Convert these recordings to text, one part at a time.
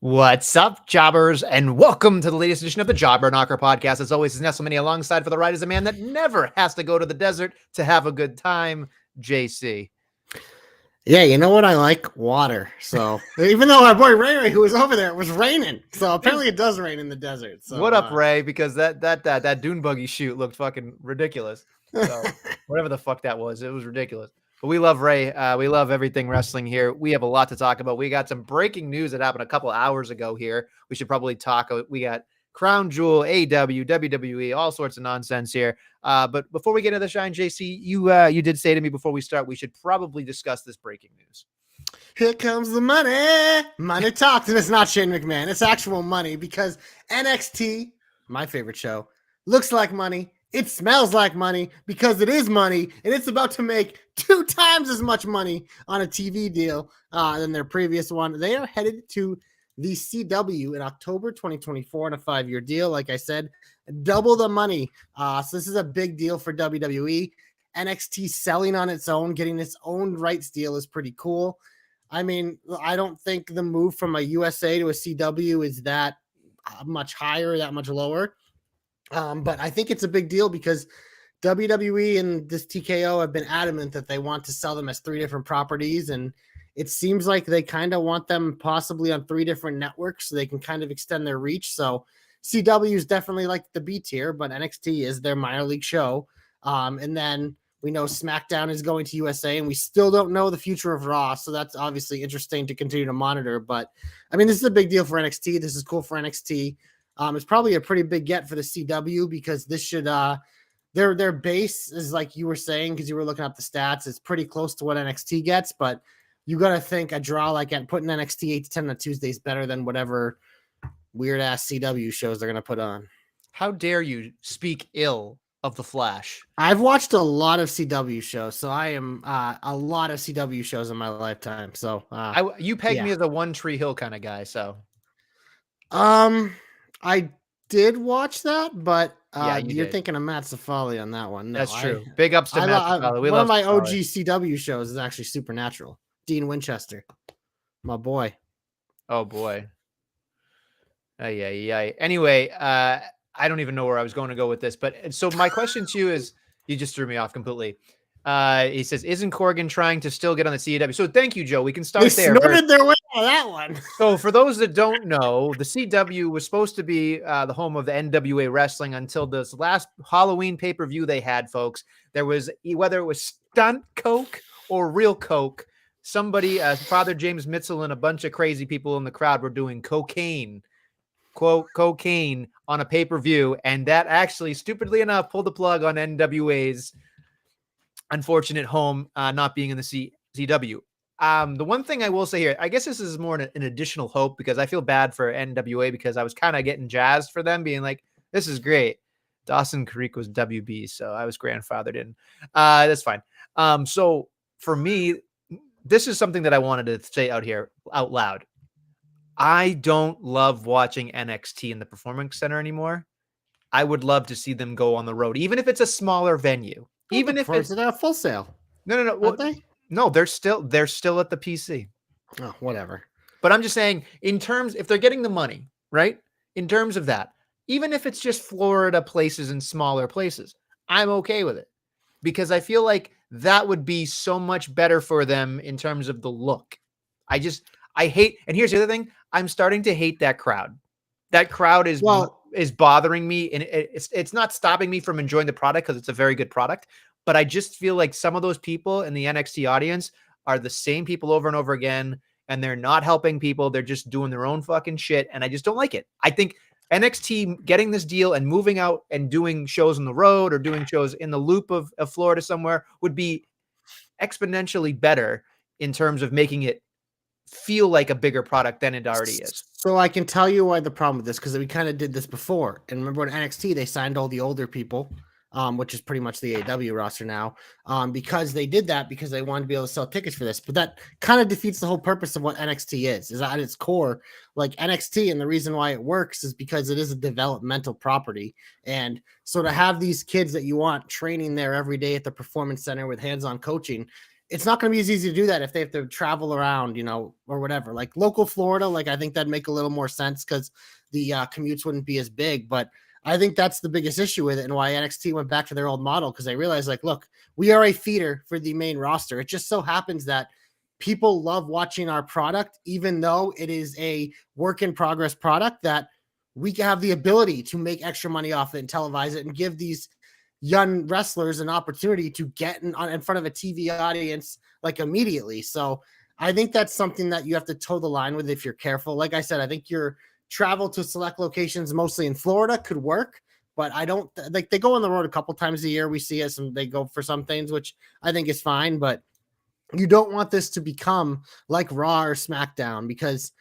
What's up, jobbers, and welcome to the latest edition of the Jobber Knocker podcast. As always, is Nestlemania alongside for the ride is a man that never has to go to the desert to have a good time, JC. Yeah, you know what I like? Water. So even though our boy Ray, who was over there, it was raining. So apparently it does rain in the desert. So what up, Ray? Because that dune buggy shoot looked fucking ridiculous. So whatever the fuck that was, it was ridiculous. But we love Ray. We love everything wrestling here. We have a lot to talk about. We got some breaking news that happened a couple hours ago here. We should probably talk. We got Crown Jewel, AW, WWE, all sorts of nonsense here. But before we get into the shine, JC, you did say to me before we start, we should probably discuss this breaking news. Here comes the money. Money talks. And it's not Shane McMahon. It's actual money because NXT, my favorite show, looks like money. It smells like money because it is money, and it's about to make 2 times as much money on a TV deal than their previous one. They are headed to the CW in October 2024 on a 5-year deal. Like I said, double the money. So this is a big deal for WWE. NXT selling on its own, getting its own rights deal is pretty cool. I mean, I don't think the move from a USA to a CW is that much higher, that much lower. But I think it's a big deal because WWE and this TKO have been adamant that they want to sell them as 3 different properties. And it seems like they kind of want them possibly on 3 different networks so they can kind of extend their reach. So CW is definitely like the B tier, but NXT is their minor league show. And then we know SmackDown is going to USA, and we still don't know the future of Raw. So that's obviously interesting to continue to monitor. But I mean, this is a big deal for NXT. This is cool for NXT. It's probably a pretty big get for the CW because this should their base is, like you were saying, because you were looking up the stats, it's pretty close to what NXT gets, but you got to think a draw like at putting NXT 8 to 10 on Tuesday is better than whatever weird ass CW shows they're going to put on. How dare you speak ill of the Flash? I've watched a lot of CW shows, so I am a lot of CW shows in my lifetime. So you peg me as a One Tree Hill kind of guy. So I did watch that, but you're did. thinking of Matt Safali on that one. No, that's true. Big ups to Matt Safali. One of my OG CW shows is actually Supernatural. Dean Winchester, my boy. Oh boy. Yeah. Anyway, I don't even know where I was going to go with this, but so my question to you is, you just threw me off completely. He says, isn't Corgan trying to still get on the CW? So thank you, Joe. We can start there. They snorted their way on that one. So for those that don't know, the CW was supposed to be the home of the NWA wrestling until this last Halloween pay-per-view they had, folks. There was, whether it was stunt coke or real coke, somebody, Father James Mitchell and a bunch of crazy people in the crowd were doing cocaine, quote, cocaine on a pay-per-view. And that actually, stupidly enough, pulled the plug on NWA's unfortunate home not being in the CW. The one thing I will say here, I guess this is more an additional hope because I feel bad for NWA because I was kind of getting jazzed for them being like, this is great. Dawson Creek was WB, so I was grandfathered in. That's fine. So for me, this is something that I wanted to say out loud. I don't love watching NXT in the Performance Center anymore. I would love to see them go on the road, even if it's a smaller venue. Even if it's a Full Sail. No. What they? No, they're still at the PC. Oh, whatever. But I'm just saying, in terms, if they're getting the money, right? In terms of that, even if it's just Florida places and smaller places, I'm okay with it because I feel like that would be so much better for them in terms of the look. I hate, and here's the other thing. I'm starting to hate that crowd. That crowd is bothering me, and it's not stopping me from enjoying the product because it's a very good product. But I just feel like some of those people in the NXT audience are the same people over and over again, and they're not helping people. They're just doing their own fucking shit, and I just don't like it. I think NXT getting this deal and moving out and doing shows on the road or doing shows in the loop of Florida somewhere would be exponentially better in terms of making it feel like a bigger product than it already is. So I can tell you why the problem with this, because we kind of did this before. And remember when NXT, they signed all the older people, which is pretty much the AEW roster now, because they did that because they wanted to be able to sell tickets for this. But that kind of defeats the whole purpose of what NXT is at its core. Like NXT, and the reason why it works is because it is a developmental property. And so to have these kids that you want training there every day at the Performance Center with hands-on coaching, it's not going to be as easy to do that if they have to travel around, or whatever. Like local Florida, like I think that'd make a little more sense because the commutes wouldn't be as big. But I think that's the biggest issue with it and why NXT went back to their old model, because they realized, like, look, we are a feeder for the main roster. It just so happens that people love watching our product, even though it is a work in progress product that we have the ability to make extra money off it and televise it and give these young wrestlers an opportunity to get in front of a TV audience like immediately. So I think that's something that you have to toe the line with if you're careful. Like I said, I think your travel to select locations, mostly in Florida, could work, but I don't like they go on the road a couple times a year. We see it, and they go for some things, which I think is fine, but you don't want this to become like Raw or SmackDown, because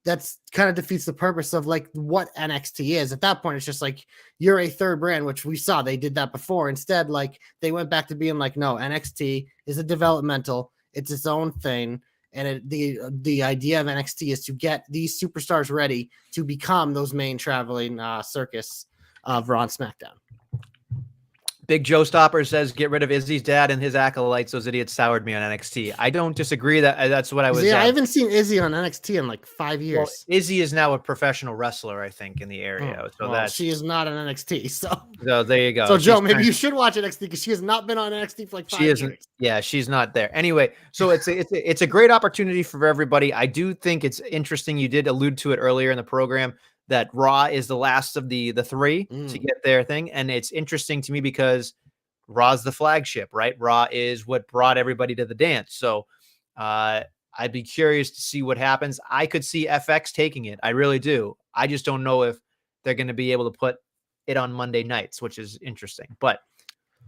that's kind of defeats the purpose of like what NXT is. At that point, it's just like you're a third brand, which we saw they did that before. Instead, like they went back to being like, no, NXT is a developmental, it's its own thing. And the idea of NXT is to get these superstars ready to become those main traveling circus of Raw and SmackDown. Big Joe Stopper says, get rid of Izzy's dad and his acolytes. Those idiots soured me on NXT. I don't disagree. That's what I was. Yeah, I haven't seen Izzy on NXT in like 5 years. Well, Izzy is now a professional wrestler, I think, in the area. She is not on NXT. So there you go. So Joe, maybe you should watch NXT because she has not been on NXT for like 5 years. Yeah, she's not there. Anyway, so it's a great opportunity for everybody. I do think it's interesting. You did allude to it earlier in the program that Raw is the last of the three to get their thing. And it's interesting to me because Raw's the flagship, right? Raw is what brought everybody to the dance. So I'd be curious to see what happens. I could see FX taking it. I really do. I just don't know if they're going to be able to put it on Monday nights, which is interesting, but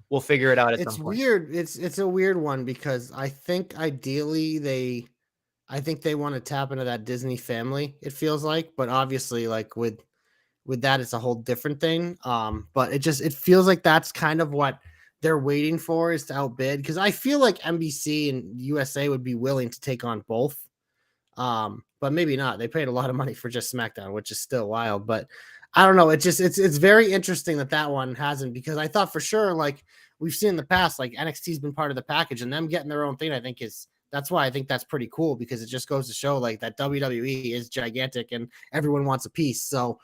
we'll figure it out at some point. It's weird. It's a weird one because I think ideally they want to tap into that Disney family, it feels like, but obviously like with that, it's a whole different thing. But it feels like that's kind of what they're waiting for, is to outbid, because I feel like NBC and USA would be willing to take on both. But maybe not. They paid a lot of money for just SmackDown, which is still wild, but I don't know. It's very interesting that one hasn't, because I thought for sure, like we've seen in the past, like NXT's been part of the package, and them getting their own thing, I think that's why I think that's pretty cool, because it just goes to show like that WWE is gigantic and everyone wants a piece. So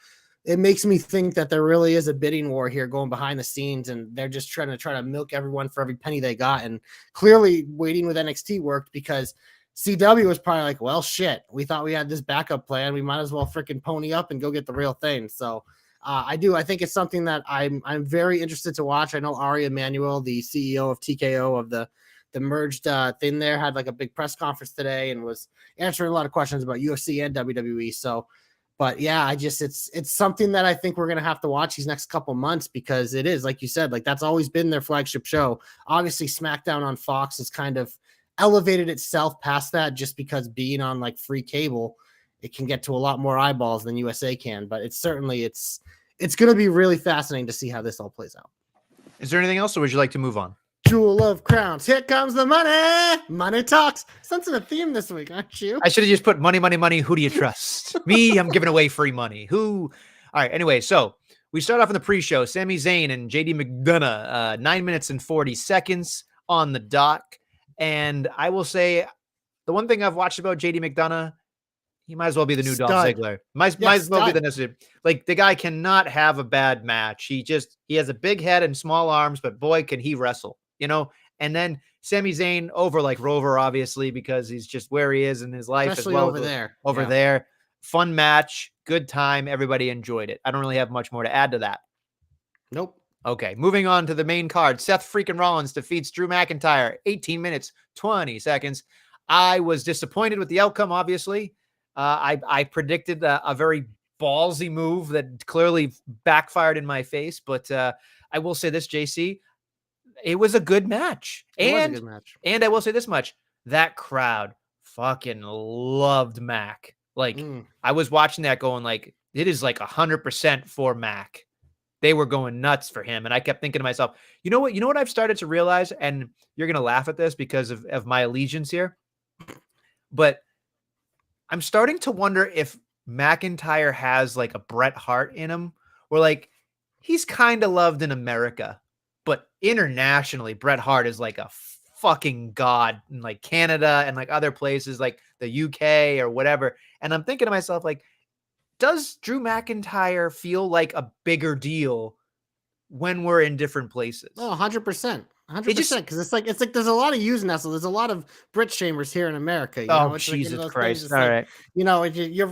it makes me think that there really is a bidding war here going behind the scenes, and they're just trying to milk everyone for every penny they got. And clearly waiting with NXT worked, because CW was probably like, well, shit, we thought we had this backup plan. We might as well freaking pony up and go get the real thing. So I think it's something that I'm very interested to watch. I know Ari Emanuel, the CEO of TKO of the merged thing there, had like a big press conference today and was answering a lot of questions about UFC and WWE. So, but yeah, it's something that I think we're going to have to watch these next couple months, because it is, like you said, like that's always been their flagship show. Obviously SmackDown on Fox has kind of elevated itself past that, just because being on like free cable, it can get to a lot more eyeballs than USA can, but it's going to be really fascinating to see how this all plays out. Is there anything else, or would you like to move on? Jewel of crowns. Here comes the money. Money talks. Sensing a theme this week, aren't you? I should have just put money, money, money. Who do you trust? Me, I'm giving away free money. Who? All right. Anyway, so we start off in the pre-show. Sami Zayn and JD McDonough, 9 minutes and 40 seconds on the dot. And I will say, the one thing I've watched about JD McDonough, he might as well be the new Dolph Ziggler. Might as well be the necessary. Like, the guy cannot have a bad match. He has a big head and small arms, but boy, can he wrestle, And then Sami Zayn over like Rover, obviously, because he's just where he is in his life, Especially as well over as there. over Yeah. there. Fun match, good time. Everybody enjoyed it. I don't really have much more to add to that. Nope. Okay, moving on to the main card. Seth freaking Rollins defeats Drew McIntyre, 18 minutes, 20 seconds. I was disappointed with the outcome, obviously. I predicted a very ballsy move that clearly backfired in my face, but I will say this, JC, it was a good match. It was a good match. And I will say this much, that crowd fucking loved Mac. Like, I was watching that going like, it is like 100% for Mac. They were going nuts for him. And I kept thinking to myself, you know what I've started to realize? And you're going to laugh at this because of my allegiance here. But I'm starting to wonder if McIntyre has like a Bret Hart in him, where like he's kind of loved in America, but internationally, Bret Hart is like a fucking god in like Canada and like other places like the UK or whatever. And I'm thinking to myself, like, does Drew McIntyre feel like a bigger deal when we're in different places? Oh, 100%. 100%. Because it's like there's a lot of use Nestle. There's a lot of Brit shamers here in America. You know, it's Jesus like Christ. Things, All like, right. You know,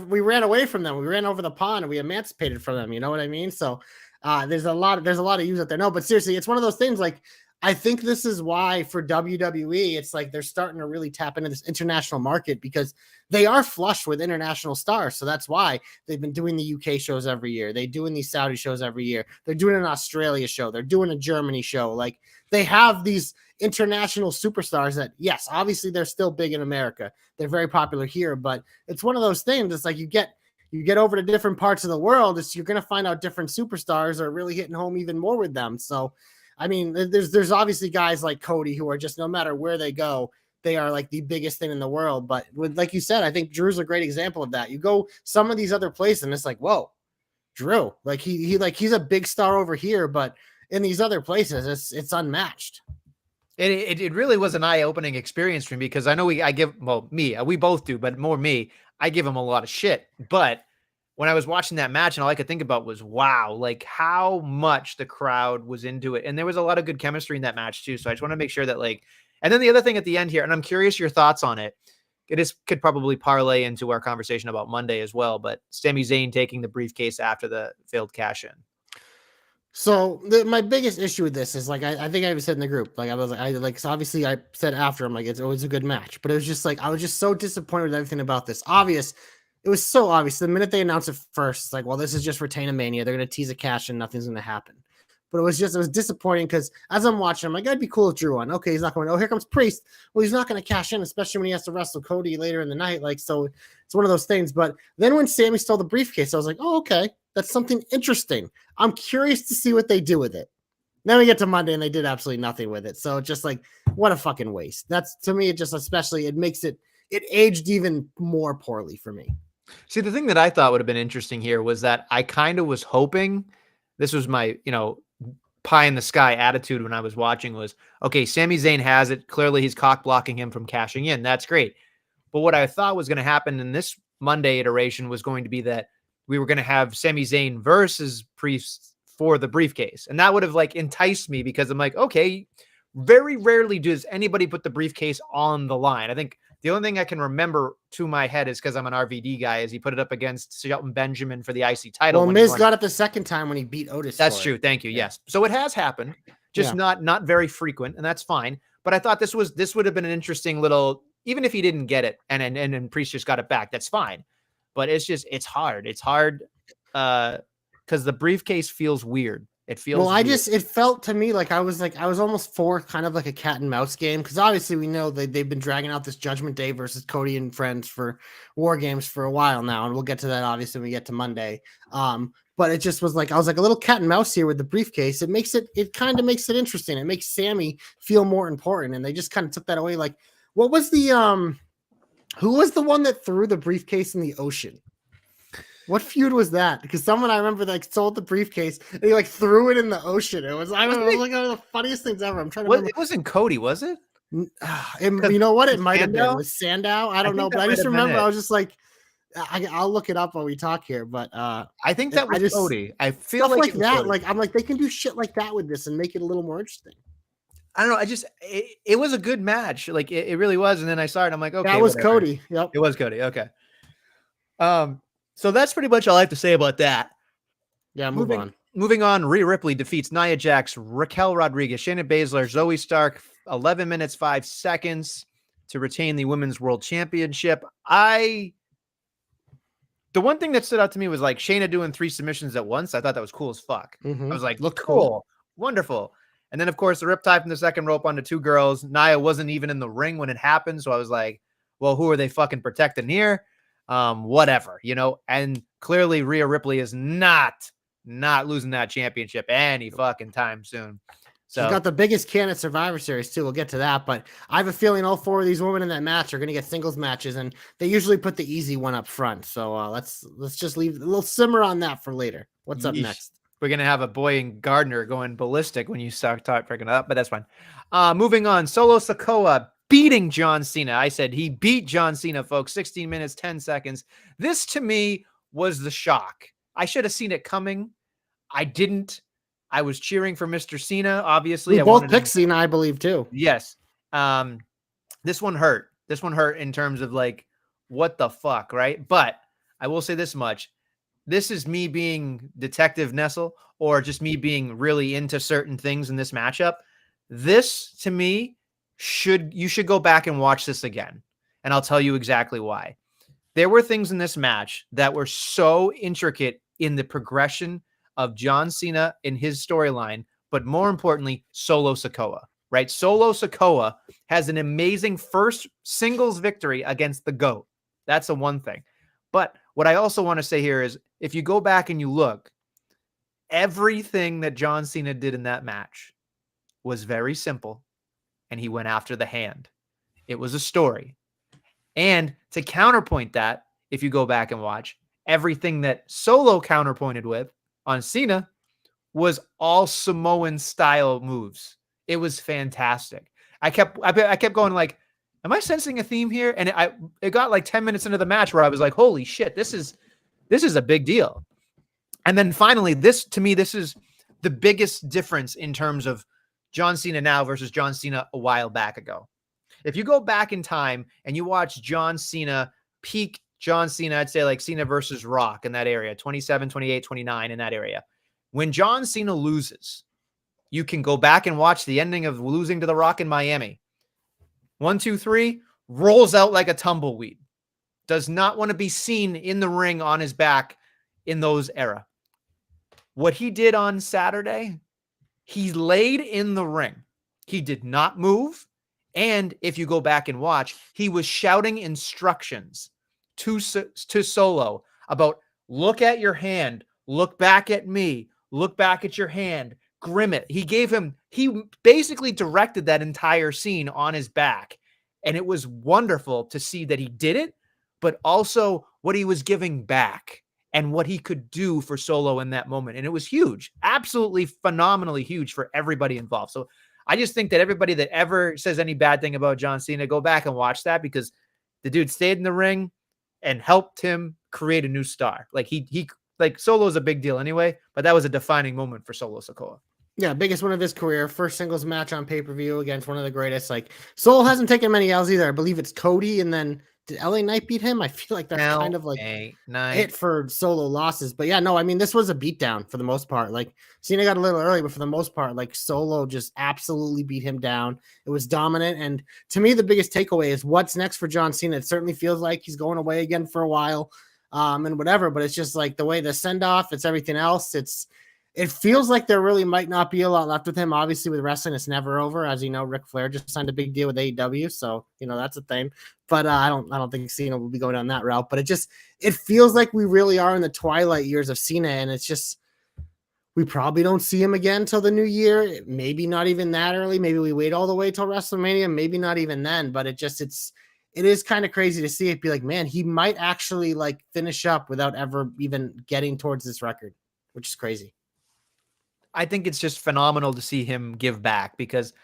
we ran away from them. We ran over the pond and we emancipated from them. You know what I mean? So there's a lot of use out there. No, but seriously, it's one of those things like, I think this is why for WWE, it's like they're starting to really tap into this international market because they are flush with international stars. So that's why they've been doing the UK shows every year. They're doing these Saudi shows every year. They're doing an Australia show. They're doing a Germany show. Like they have these international superstars that, yes, obviously they're still big in America. They're very popular here, but it's one of those things. It's like you get over to different parts of the world. You're going to find out different superstars are really hitting home even more with them. So, I mean, there's obviously guys like Cody who are just, no matter where they go, they are like the biggest thing in the world. But like you said, I think Drew's a great example of that. You go some of these other places and it's like, whoa, Drew, like he's a big star over here, but in these other places, it's unmatched. It really was an eye-opening experience for me because I know we both do, but more me, I give him a lot of shit. But when I was watching that match and all I could think about was, wow, like how much the crowd was into it. And there was a lot of good chemistry in that match too. So I just want to make sure that like, and then the other thing at the end here, and I'm curious your thoughts on it. Could probably parlay into our conversation about Monday as well, but Sami Zayn taking the briefcase after the failed cash in. So my biggest issue with this is like, I think I said in the group, like so obviously I said after, I'm like, it's always a good match, but it was just like, I was just so disappointed with everything about this. It was so obvious. The minute they announced it first, it's like, well, this is just Retain a Mania. They're going to tease a cash and nothing's going to happen. But it was disappointing because as I'm watching, I'm like, it'd be cool if Drew won. Okay, he's not going, oh, here comes Priest. Well, he's not going to cash in, especially when he has to wrestle Cody later in the night. Like, so it's one of those things. But then when Sammy stole the briefcase, I was like, oh, okay, that's something interesting. I'm curious to see what they do with it. Then we get to Monday and they did absolutely nothing with it. So just like, what a fucking waste. That's, to me, it aged even more poorly for me. See, the thing that I thought would have been interesting here was that I kind of was hoping, this was my, pie in the sky attitude when I was watching was, okay, Sami Zayn has it. Clearly he's cock blocking him from cashing in. That's great. But what I thought was going to happen in this Monday iteration was going to be that we were going to have Sami Zayn versus Priest for the briefcase. And that would have like enticed me because I'm like, okay, very rarely does anybody put the briefcase on the line. I think the only thing I can remember to my head is because I'm an RVD guy, is he put it up against Shelton Benjamin for the IC title. Well, Miz got it the second time when he beat Otis. That's true. Thank you. Yes. So it has happened, just not very frequent, and that's fine. But I thought this would have been an interesting little, even if he didn't get it and Priest just got it back, that's fine. But it's hard. It's hard because the briefcase feels weird. It feels well. It felt to me like I was almost for kind of like a cat and mouse game because obviously we know they've been dragging out this Judgment Day versus Cody and friends for War Games for a while now, and we'll get to that obviously when we get to Monday. But it just was like I was like a little cat and mouse here with the briefcase. It kind of makes it interesting. It makes Sammy feel more important, and they just kind of took that away. Like, what was the who was the one that threw the briefcase in the ocean? What feud was that? Because someone I remember like sold the briefcase and he like threw it in the ocean. It was like one of the funniest things ever. I'm trying to remember. It wasn't Cody, was it? You know what? It might have been with Sandow. I don't know, but I just remember I was just like, I'll look it up while we talk here. But I think that was Cody. I feel stuff like that. Cody. Like I'm like they can do shit like that with this and make it a little more interesting. I don't know. It was a good match. Like it really was. And then I saw it. I'm like, okay, That was whatever. Cody. Yep. It was Cody. Okay. So that's pretty much all I have to say about that. Yeah, on. Moving on, Rhea Ripley defeats Nia Jax, Raquel Rodriguez, Shayna Baszler, Zoe Stark, 11 minutes, 5 seconds to retain the Women's World Championship. The one thing that stood out to me was like Shayna doing 3 submissions at once. I thought that was cool as fuck. I was like, looked cool, wonderful. And then, of course, the riptide from the second rope onto 2 girls. Nia wasn't even in the ring when it happened. So I was like, well, who are they fucking protecting here? Whatever, you know? And clearly Rhea Ripley is not losing that championship any fucking time soon. So she's got the biggest can at Survivor Series too. We'll get to that, but I have a feeling all 4 of these women in that match are going to get singles matches, and they usually put the easy one up front. So let's just leave a little simmer on that for later. What's up next? We're going to have a Boy and Gardner going ballistic when you start picking it up, but that's fine. Moving on, Solo Sikoa beating John Cena. I said he beat John Cena, folks. 16 minutes, 10 seconds. This to me was the shock. I should have seen it coming. I didn't. I was cheering for Mr. Cena, obviously. We both picked Cena, I believe, too. Yes. This one hurt. This one hurt in terms of like, what the fuck, right? But I will say this much. This is me being Detective Nestle, or just me being really into certain things in this matchup. This, to me, you should go back and watch this again. And I'll tell you exactly why. There were things in this match that were so intricate in the progression of John Cena in his storyline, but more importantly, Solo Sikoa, right? Solo Sikoa has an amazing first singles victory against the GOAT. That's the one thing. But what I also want to say here is, if you go back and you look, everything that John Cena did in that match was very simple, and he went after the hand. It was a story. And to counterpoint that, if you go back and watch, everything that Solo counterpointed with on Cena was all Samoan style moves. It was fantastic. I kept going like, am I sensing a theme here? And it got like 10 minutes into the match where I was like, holy shit, this is a big deal. And then finally, this is the biggest difference in terms of John Cena now versus John Cena a while back ago. If you go back in time and you watch John Cena peak John Cena, I'd say like Cena versus Rock in that area, 27, 28, 29 in that area. When John Cena loses, you can go back and watch the ending of losing to The Rock in Miami. 1, 2, 3, rolls out like a tumbleweed. Does not want to be seen in the ring on his back in those era. What he did on Saturday, he laid in the ring. He did not move. And if you go back and watch, he was shouting instructions to Solo about, look at your hand, look back at me, look back at your hand, grimace. He basically directed that entire scene on his back. And it was wonderful to see that he did it, but also what he was giving back and what he could do for Solo in that moment. And it was huge, absolutely phenomenally huge for everybody involved. So I just think that everybody that ever says any bad thing about John Cena, go back and watch that, because the dude stayed in the ring and helped him create a new star. Like like Solo's a big deal anyway, but that was a defining moment for Solo Sikoa. Yeah, biggest one of his career, first singles match on pay-per-view against one of the greatest. Like, Solo hasn't taken many L's either. I believe it's Cody, and then did LA Knight beat him? I feel like that's kind of like it for Solo losses. But yeah, no, I mean, this was a beatdown for the most part. Like, Cena got a little early, but for the most part, like, Solo just absolutely beat him down. It was dominant. And to me, the biggest takeaway is what's next for John Cena. It certainly feels like he's going away again for a while, and whatever. But it's just like the way the send-off, it's everything else. It feels like there really might not be a lot left with him. Obviously, with wrestling, it's never over. As you know, Ric Flair just signed a big deal with AEW, so you know that's a thing. But I don't think Cena will be going down that route. But it feels like we really are in the twilight years of Cena, and it's just we probably don't see him again till the new year. Maybe not even that early. Maybe we wait all the way till WrestleMania. Maybe not even then. But it is kind of crazy to see it be like, man, he might actually like finish up without ever even getting towards this record, which is crazy. I think it's just phenomenal to see him give back, because,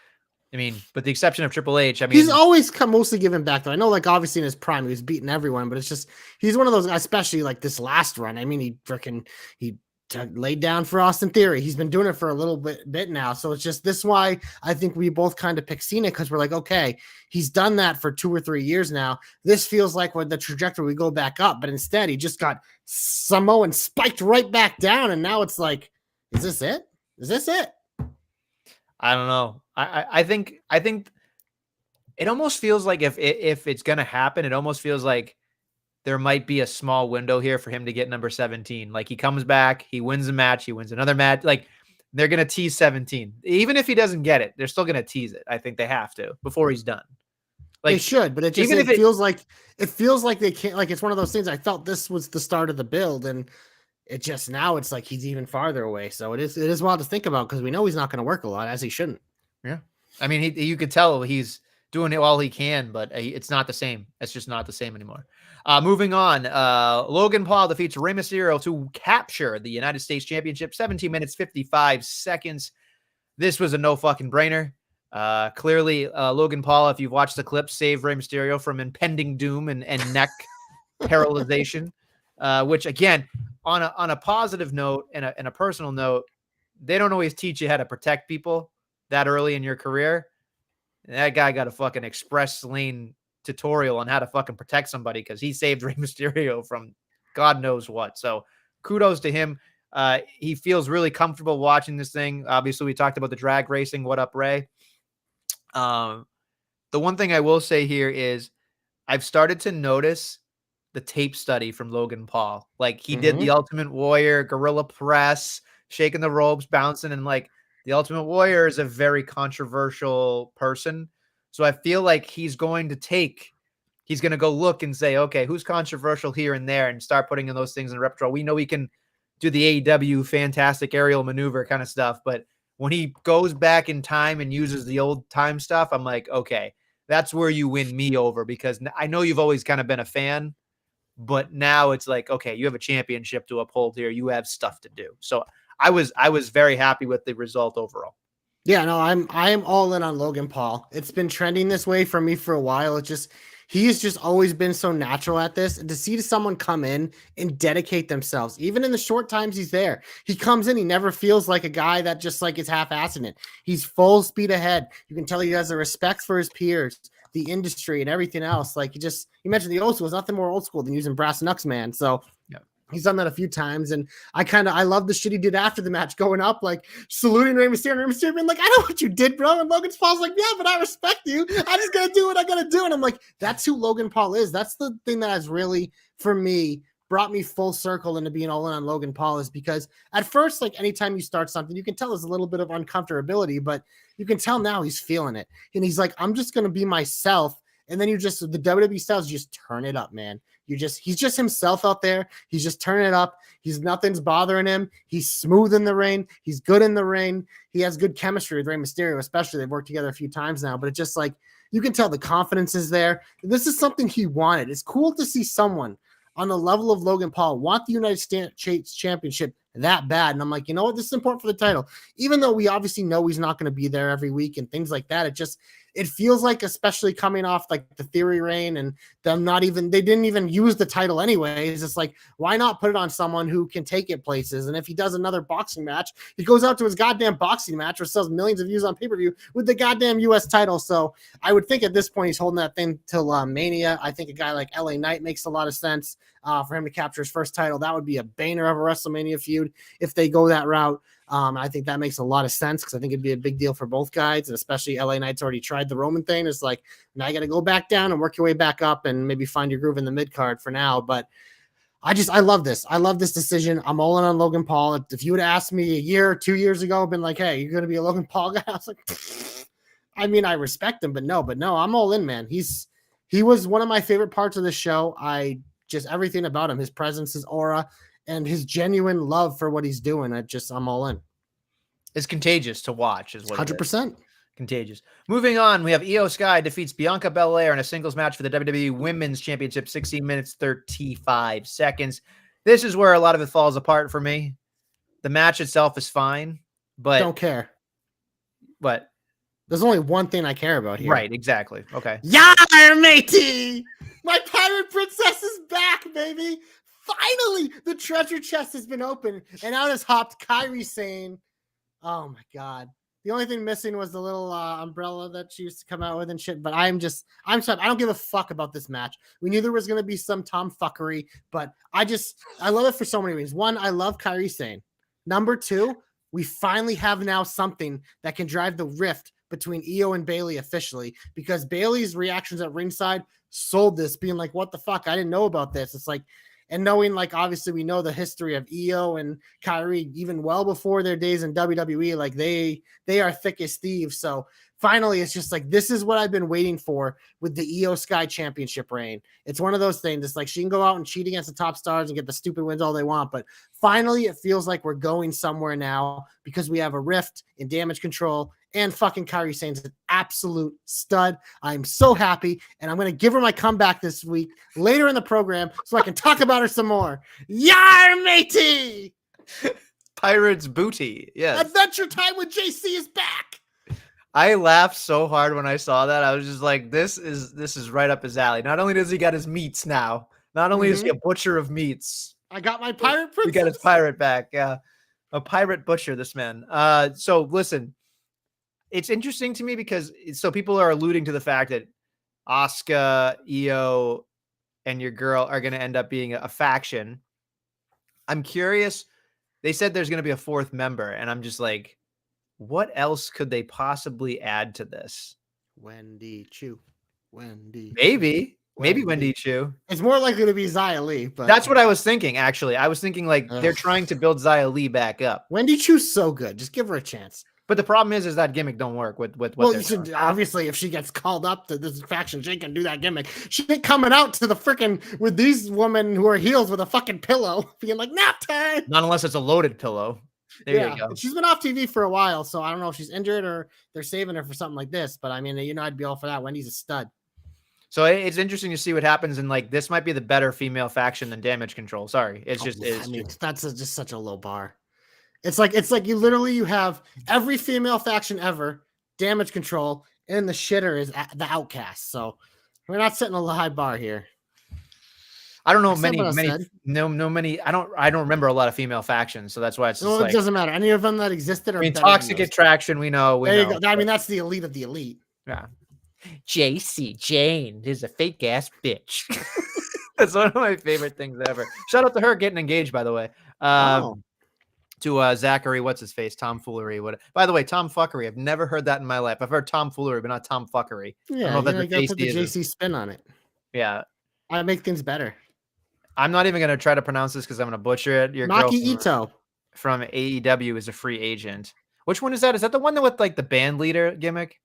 I mean, with the exception of Triple H, I mean, he's always mostly giving back, though. I know, like, obviously in his prime, he was beating everyone, but it's just, he's one of those, especially like this last run. I mean, he laid down for Austin Theory. He's been doing it for a little bit now. So it's just this why I think we both kind of pick Cena, because we're like, okay, he's done that for 2 or 3 years now. This feels like with the trajectory we go back up, but instead he just got Samoan spiked right back down. And now it's like, is this it? Is this it? I don't know. I think it almost feels like if it's going to happen, it almost feels like there might be a small window here for him to get number 17. Like he comes back, he wins a match, he wins another match. Like they're going to tease 17. Even if he doesn't get it, they're still going to tease it. I think they have to before he's done. Like they should, but it just feels like they can't. Like it's one of those things. I felt this was the start of the build, and it just now it's like he's even farther away. So it is wild to think about because we know he's not going to work a lot, as he shouldn't. Yeah, I mean, you could tell he's doing it all he can, but it's not the same. It's just not the same anymore. Moving on, Logan Paul defeats Rey Mysterio to capture the United States Championship, 17 minutes, 55 seconds. This was a no fucking brainer. Clearly, Logan Paul, if you've watched the clip, saved Rey Mysterio from impending doom and neck paralyzation, which again, on a positive note and a personal note, they don't always teach you how to protect people that early in your career. And that guy got a fucking express lane tutorial on how to fucking protect somebody because he saved Rey Mysterio from God knows what. So kudos to him. He feels really comfortable watching this thing. Obviously, we talked about the drag racing. What up, Ray? The one thing I will say here is I've started to notice the tape study from Logan Paul. Like he did the Ultimate Warrior, Gorilla Press, shaking the ropes, bouncing, and like the Ultimate Warrior is a very controversial person. So I feel like he's going to go look and say, okay, who's controversial here and there and start putting in those things in repertoire. We know he can do the AEW fantastic aerial maneuver kind of stuff. But when he goes back in time and uses the old time stuff, I'm like, okay, that's where you win me over because I know you've always kind of been a fan, but now it's like, okay, you have a championship to uphold here. You have stuff to do. So I was very happy with the result overall. Yeah, no, I am all in on Logan Paul. It's been trending this way for me for a while. He has just always been so natural at this. And to see someone come in and dedicate themselves, even in the short times he's there, he comes in, he never feels like a guy that just like is half-assing it. He's full speed ahead. You can tell he has a respect for his peers, the industry, and everything else. Like you mentioned the old school. There's nothing more old school than using brass knucks, man. So yeah. He's done that a few times, and I love the shit he did after the match, going up, like saluting Rey Mysterio, and Rey Mysterio being like, I know what you did, bro. And Logan Paul's like, yeah, but I respect you. I just gotta do what I gotta do. And I'm like, that's who Logan Paul is. That's the thing that has really, for me, brought me full circle into being all in on Logan Paul is because at first, like anytime you start something, you can tell there's a little bit of uncomfortability, but you can tell now he's feeling it. And he's like, I'm just gonna be myself. And then the WWE styles just turn it up, man. He's just himself out there. He's just turning it up. Nothing's bothering him. He's smooth in the ring. He's good in the ring. He has good chemistry with Rey Mysterio, especially. They've worked together a few times now, but it's just like, you can tell the confidence is there. This is something he wanted. It's cool to see someone on the level of Logan Paul want the United States Championship that bad. And I'm like, you know what? This is important for the title. Even though we obviously know he's not going to be there every week and things like that, it feels like, especially coming off like the Theory reign and them they didn't even use the title anyways. It's like, why not put it on someone who can take it places? And if he does another boxing match, he goes out to his goddamn boxing match or sells millions of views on pay-per-view with the goddamn US title. So I would think at this point, he's holding that thing till Mania. I think a guy like LA Knight makes a lot of sense for him to capture his first title. That would be a banger of a WrestleMania feud if they go that route. I think that makes a lot of sense because I think it'd be a big deal for both guys, and especially LA Knight's already tried the Roman thing. It's like, now you got to go back down and work your way back up and maybe find your groove in the mid card for now. But I love this. I love this decision. I'm all in on Logan Paul. If you would have asked me a year or 2 years ago, I've been like, hey, you're going to be a Logan Paul guy. I was like, I mean, I respect him, but no, I'm all in, man. He was one of my favorite parts of the show. Everything about him, his presence, his aura, and his genuine love for what he's doing. I'm all in. It's contagious to watch, is what 100%. Contagious. Moving on, we have Io Sky defeats Bianca Belair in a singles match for the WWE Women's Championship, 16 minutes, 35 seconds. This is where a lot of it falls apart for me. The match itself is fine, but don't care. But there's only one thing I care about here. Right, exactly. Okay. Yar, matey! My pirate princess is back, baby! Finally, the treasure chest has been opened, and out has hopped Kairi Sane. Oh my god. The only thing missing was the little umbrella that she used to come out with and shit. But I'm sorry. I don't give a fuck about this match. We knew there was going to be some tomfuckery, but I love it for so many reasons. One, I love Kairi Sane. Number two, we finally have now something that can drive the rift between Io and Bayley officially, because Bayley's reactions at ringside sold this, being like, what the fuck? I didn't know about this. It's like, and knowing, like, obviously we know the history of Io and Kairi even well before their days in WWE, like they are thick as thieves. So finally, it's just like, this is what I've been waiting for with the Io Sky Championship reign. It's one of those things. It's like she can go out and cheat against the top stars and get the stupid wins all they want, but finally it feels like we're going somewhere now because we have a rift in Damage Control, and fucking Kairi Sane's an absolute stud. I'm so happy, and I'm going to give her my comeback this week later in the program so I can talk about her some more. Yar, matey! Pirates booty. Yes. Adventure Time with JC is back. I laughed so hard when I saw that. I was just like, this is right up his alley. Not only does he got his meats now, not only is he a butcher of meats. I got my pirate princess. He got his pirate back. Yeah. A pirate butcher, this man. So listen, it's interesting to me because so people are alluding to the fact that Asuka, Io, and your girl are going to end up being a faction. I'm curious. They said there's going to be a fourth member, and I'm just like, what else could they possibly add to this? Wendy Chu. Maybe Wendy Chu. It's more likely to be Xia Li, but that's what I was thinking. Actually, I was thinking like they're trying to build Xia Li back up. Wendy Chu's so good. Just give her a chance. But the problem is that gimmick don't work with what. Well, obviously, if she gets called up to this faction, she can do that gimmick. She ain't coming out to the freaking with these women who are heels with a fucking pillow, being like nap time. Not unless it's a loaded pillow. There you go. She's been off TV for a while, so I don't know if she's injured or they're saving her for something like this. But I mean, I'd be all for that. Wendy's a stud. So it's interesting to see what happens, and like this might be the better female faction than Damage Control. Sorry, it's just. That's just such a low bar. It's like you have every female faction ever, Damage Control, and the shitter is the Outcast. So we're not setting a high bar here. I don't know many. I don't remember a lot of female factions, so that's why it's. It doesn't matter. Any of them that existed are. Toxic Attraction. We know. There you go. I mean, that's the elite of the elite. Yeah. JC Jane is a fake ass bitch. That's one of my favorite things ever. Shout out to her getting engaged, by the way. To Zachary, what's his face? Tomfoolery. What? By the way, tomfuckery. I've never heard that in my life. I've heard tomfoolery, but not tomfuckery. Yeah, you gotta put the JC spin on it. Yeah, I make things better. I'm not even gonna try to pronounce this because I'm gonna butcher it. Your Maki Ito from AEW is a free agent. Which one is that? Is that the one that with like the band leader gimmick?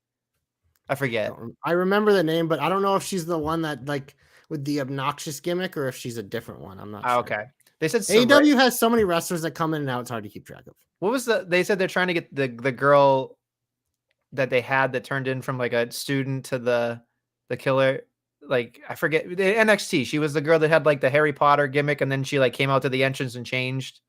I forget. I remember the name, but I don't know if she's the one that like with the obnoxious gimmick or if she's a different one. I'm not sure. Okay. They said AEW has so many wrestlers that come in and out, it's hard to keep track of. What was they said they're trying to get the girl that they had that turned in from like a student to the killer. Like I forget the NXT. She was the girl that had like the Harry Potter gimmick, and then she like came out to the entrance and changed.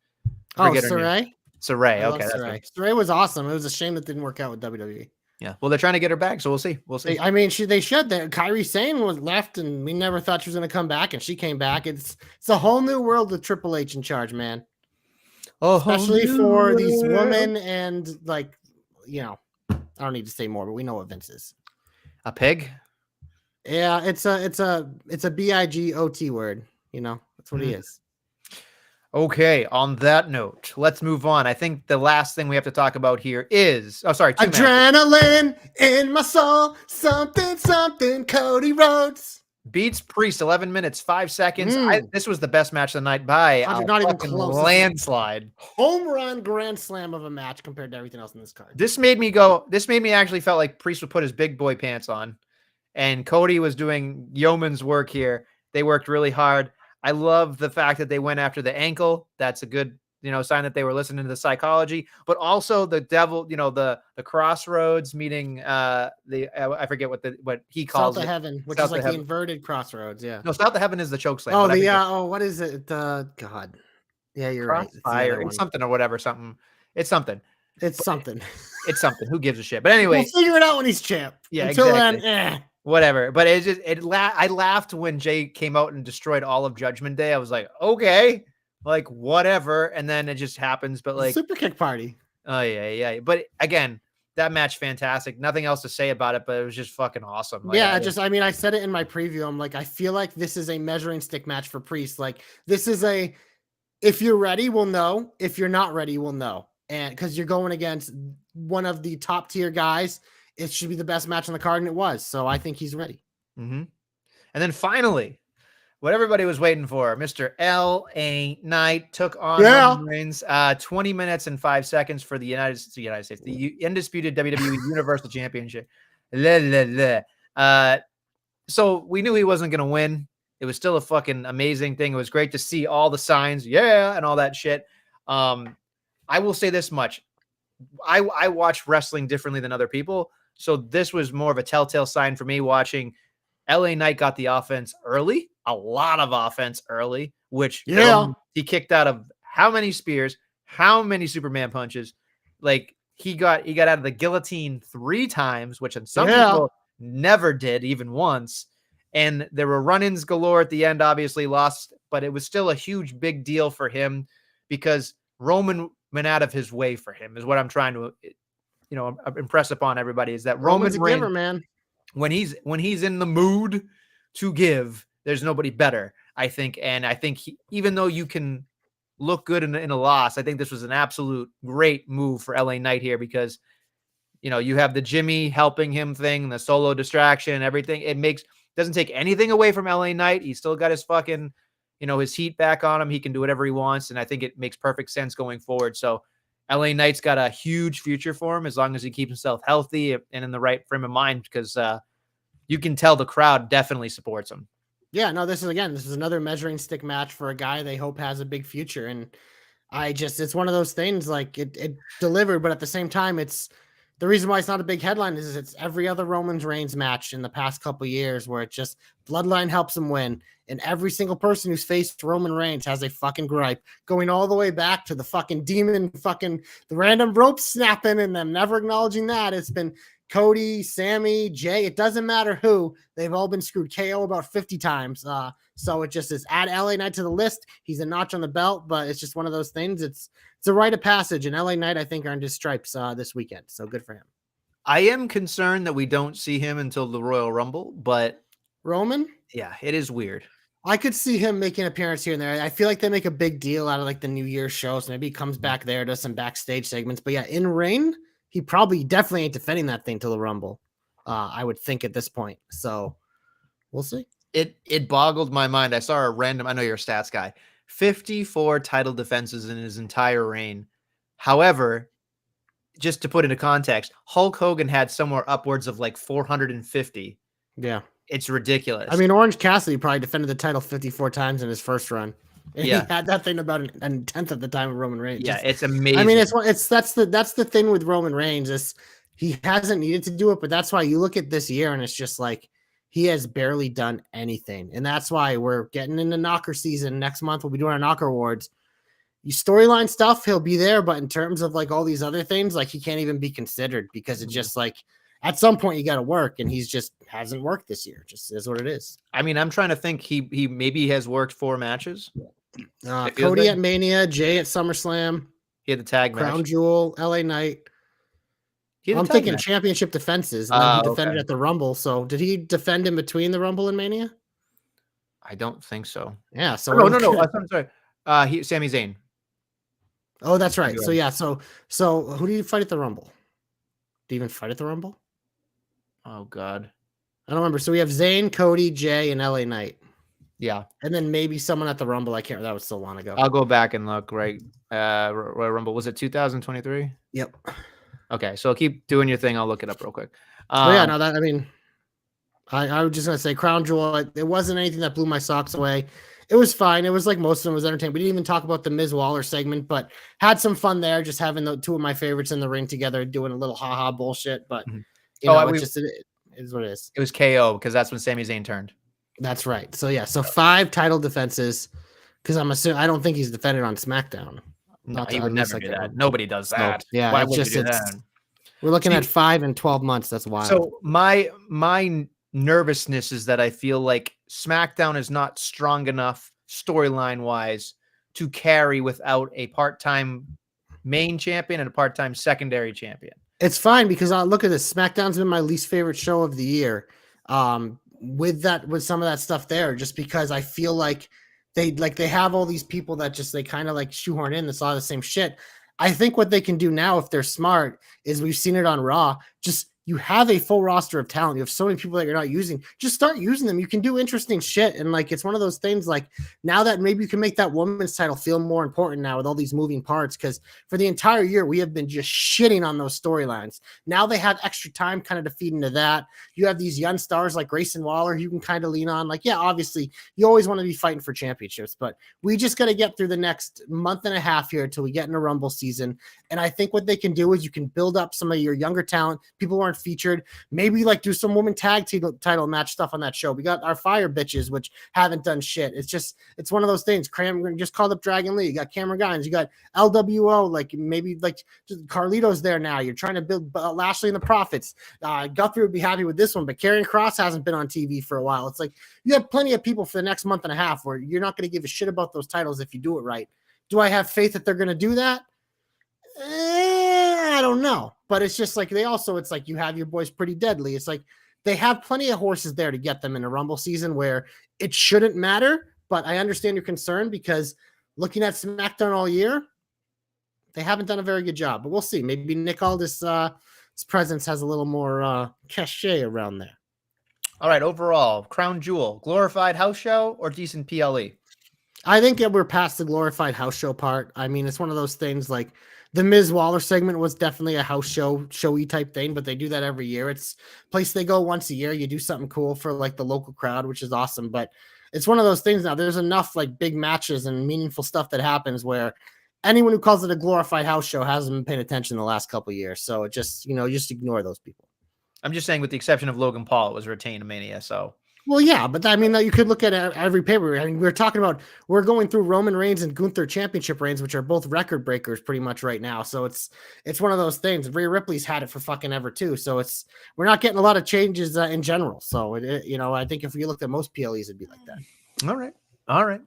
Saray? Saray. Okay. Saray was awesome. It was a shame that didn't work out with WWE. Yeah. Well, they're trying to get her back, so we'll see. We'll see. I mean, they should. Kairi Sane was left, and we never thought she was going to come back, and she came back. It's a whole new world with Triple H in charge, man. Especially for these women, and like, I don't need to say more, but we know what Vince is. A pig. Yeah, it's a BIGOT word. That's what he is. Okay, on that note, let's move on. I think the last thing we have to talk about here is adrenaline in my soul, something, Cody Rhodes. Beats Priest, 11 minutes, 5 seconds. This was the best match of the night by not even close. Landslide. Home run grand slam of a match compared to everything else in this card. This made me actually felt like Priest would put his big boy pants on, and Cody was doing yeoman's work here. They worked really hard. I love the fact that they went after the ankle. That's a good, sign that they were listening to the psychology, but also the devil, the crossroads meeting, I forget what he calls South of Heaven, which is like the inverted crossroads. Yeah. No, South of Heaven is the choke slam. What is it? God. Yeah, you're right. Fire. It's something or whatever. Something. It's something. It's something. It's something. Who gives a shit? But anyway, we'll figure it out when he's champ. Yeah, Until exactly. then, whatever. But it just I laughed when Jay came out and destroyed all of Judgment Day. I was like, okay, like whatever. And then it just happens. But like, super kick party. oh yeah. But again, that match fantastic. Nothing else to say about it, but it was just fucking awesome. Like, Yeah, I mean, I said it in my preview. I'm like, I feel like this is a measuring stick match for Priest. Like, this is a, if you're ready, we'll know. If you're not ready, we'll know. And because you're going against one of the top tier guys, it should be the best match on the card, and it was. So I think he's ready. Mm-hmm. And then finally, what everybody was waiting for, Mr. LA Knight took on Roman Reigns, 20 minutes and 5 seconds for the United States, the undisputed WWE Universal Championship. So we knew he wasn't going to win. It was still a fucking amazing thing. It was great to see all the signs, and all that shit. I will say this much. I watch wrestling differently than other people. So this was more of a telltale sign for me watching. LA Knight got the offense early, a lot of offense early, which he kicked out of how many spears, how many Superman punches. Like he got out of the guillotine 3 times, which some people never did, even once. And there were run-ins galore at the end, obviously lost, but it was still a huge, big deal for him because Roman went out of his way for him, is what I'm trying to, impress upon everybody, is that Roman's Roman Reigns, a giver, man. When he's in the mood to give, there's nobody better, I think. And I think even though you can look good in a loss, I think this was an absolute great move for LA Knight here because, you have the Jimmy helping him thing, the solo distraction, everything. It doesn't take anything away from LA Knight. He's still got his fucking, his heat back on him. He can do whatever he wants. And I think it makes perfect sense going forward. So LA Knight's got a huge future for him as long as he keeps himself healthy and in the right frame of mind, because you can tell the crowd definitely supports him. Yeah, no, this is another measuring stick match for a guy they hope has a big future. And it's one of those things, like it delivered, but at the same time, it's the reason why it's not a big headline is it's every other Roman Reigns match in the past couple of years where it just bloodline helps him win. And every single person who's faced Roman Reigns has a fucking gripe, going all the way back to the fucking demon, the random rope snapping and them never acknowledging that. It's been Cody, Sammy, Jay. It doesn't matter who. They've all been screwed KO about 50 times. So it just is add LA Knight to the list. He's a notch on the belt, but it's just one of those things. It's a rite of passage, and LA Knight, I think, earned his stripes this weekend. So good for him. I am concerned that we don't see him until the Royal Rumble, but Roman? Yeah, it is weird. I could see him making an appearance here and there. I feel like they make a big deal out of like the New Year's shows. Maybe he comes back there, does some backstage segments. But yeah, in ring, he definitely ain't defending that thing till the Rumble. I would think at this point. So we'll see. It boggled my mind. I saw I know you're a stats guy, 54 title defenses in his entire reign. However, just to put into context, Hulk Hogan had somewhere upwards of like 450. Yeah. It's ridiculous. I mean, Orange Cassidy probably defended the title 54 times in his first run. And yeah. He had that thing about a tenth of the time of Roman Reigns. Yeah, it's amazing. I mean, that's the thing with Roman Reigns is he hasn't needed to do it, but that's why you look at this year and it's just like he has barely done anything. And that's why we're getting into knocker season. Next month, we'll be doing our knocker awards. You storyline stuff, he'll be there, but in terms of like all these other things, like he can't even be considered because it's just like at some point you got to work, and he's just hasn't worked this year. Just is what it is. I mean, I'm trying to think. He maybe has worked 4 matches. Cody at Mania, Jay at SummerSlam. He had the tag Crown match. Jewel, LA Knight. I'm thinking championship defenses. And then he defended at the Rumble. So did he defend in between the Rumble and Mania? I don't think so. Yeah. So no. I'm sorry. Sami Zayn. Oh, that's right. So yeah. So who did you fight at the Rumble? Did he even fight at the Rumble? Oh God, I don't remember. So we have Zayn, Cody, Jay, and LA Knight. Yeah, and then maybe someone at the Rumble. I can't. That was so long ago. I'll go back and look. Right, Royal Rumble, was it 2023? Yep. Okay, so keep doing your thing. I'll look it up real quick. I was just gonna say Crown Jewel. It wasn't anything that blew my socks away. It was fine. It was like most of them was entertaining. We didn't even talk about the Miz Waller segment, but had some fun there. Just having the 2 of my favorites in the ring together, doing a little haha bullshit. But it is what it is. It was KO because that's when Sami Zayn turned. That's right. So yeah, so 5 title defenses because I'm assuming I don't think he's defended on SmackDown. No, he would never do that. Nobody does that. No. Yeah, why would you do that? We're looking at 5 in 12 months. That's wild. So my nervousness is that I feel like SmackDown is not strong enough storyline wise to carry without a part-time main champion and a part-time secondary champion. It's fine because look at this. SmackDown's been my least favorite show of the year. With some of that stuff there, just because I feel like they have all these people that just they kind of like shoehorn in. That's all the same shit. I think what they can do now, if they're smart, is we've seen it on Raw. Just you have a full roster of talent. You have so many people that you're not using. Just start using them. You can do interesting shit. And like, it's one of those things like now that maybe you can make that women's title feel more important now with all these moving parts. Cause for the entire year, we have been just shitting on those storylines. Now they have extra time kind of to feed into that. You have these young stars like Grayson Waller, you can kind of lean on. Like, yeah, obviously you always want to be fighting for championships, but we just got to get through the next month and a half here until we get in a Rumble season. And I think what they can do is you can build up some of your younger talent. People who aren't featured, maybe like do some women tag title match stuff on that show. We got our fire bitches, which haven't done shit. It's one of those things. Just called up Dragon Lee. You got Cameron Grimes. You got LWO. Like maybe like Carlito's there now. You're trying to build Lashley and the Profits. Guthrie would be happy with this one, but Karrion Kross hasn't been on TV for a while. It's like you have plenty of people for the next month and a half where you're not going to give a shit about those titles if you do it right. Do I have faith that they're going to do that? I don't know, but it's just like it's like you have your boys Pretty Deadly. It's like they have plenty of horses there to get them in a Rumble season where it shouldn't matter. But I understand your concern because looking at SmackDown all year, they haven't done a very good job. But we'll see. Maybe Nick Aldis' his presence has a little more cachet around there. All right, overall, crown jewel, glorified house show or decent PLE? I think that we're past the glorified house show part. I mean, it's one of those things like the Miz Waller segment was definitely a house showy type thing, but they do that every year. It's a place they go once a year. You do something cool for like the local crowd, which is awesome. But it's one of those things now. There's enough like big matches and meaningful stuff that happens where anyone who calls it a glorified house show hasn't been paying attention the last couple of years. So it just, just ignore those people. I'm just saying with the exception of Logan Paul, it was Retain Mania. So. Well, yeah, but I mean, you could look at every paper. I mean, we're going through Roman Reigns and Gunther championship reigns, which are both record breakers pretty much right now. So it's one of those things. Rhea Ripley's had it for fucking ever too. So we're not getting a lot of changes in general. So I think if you looked at most PLEs, it'd be like that. All right.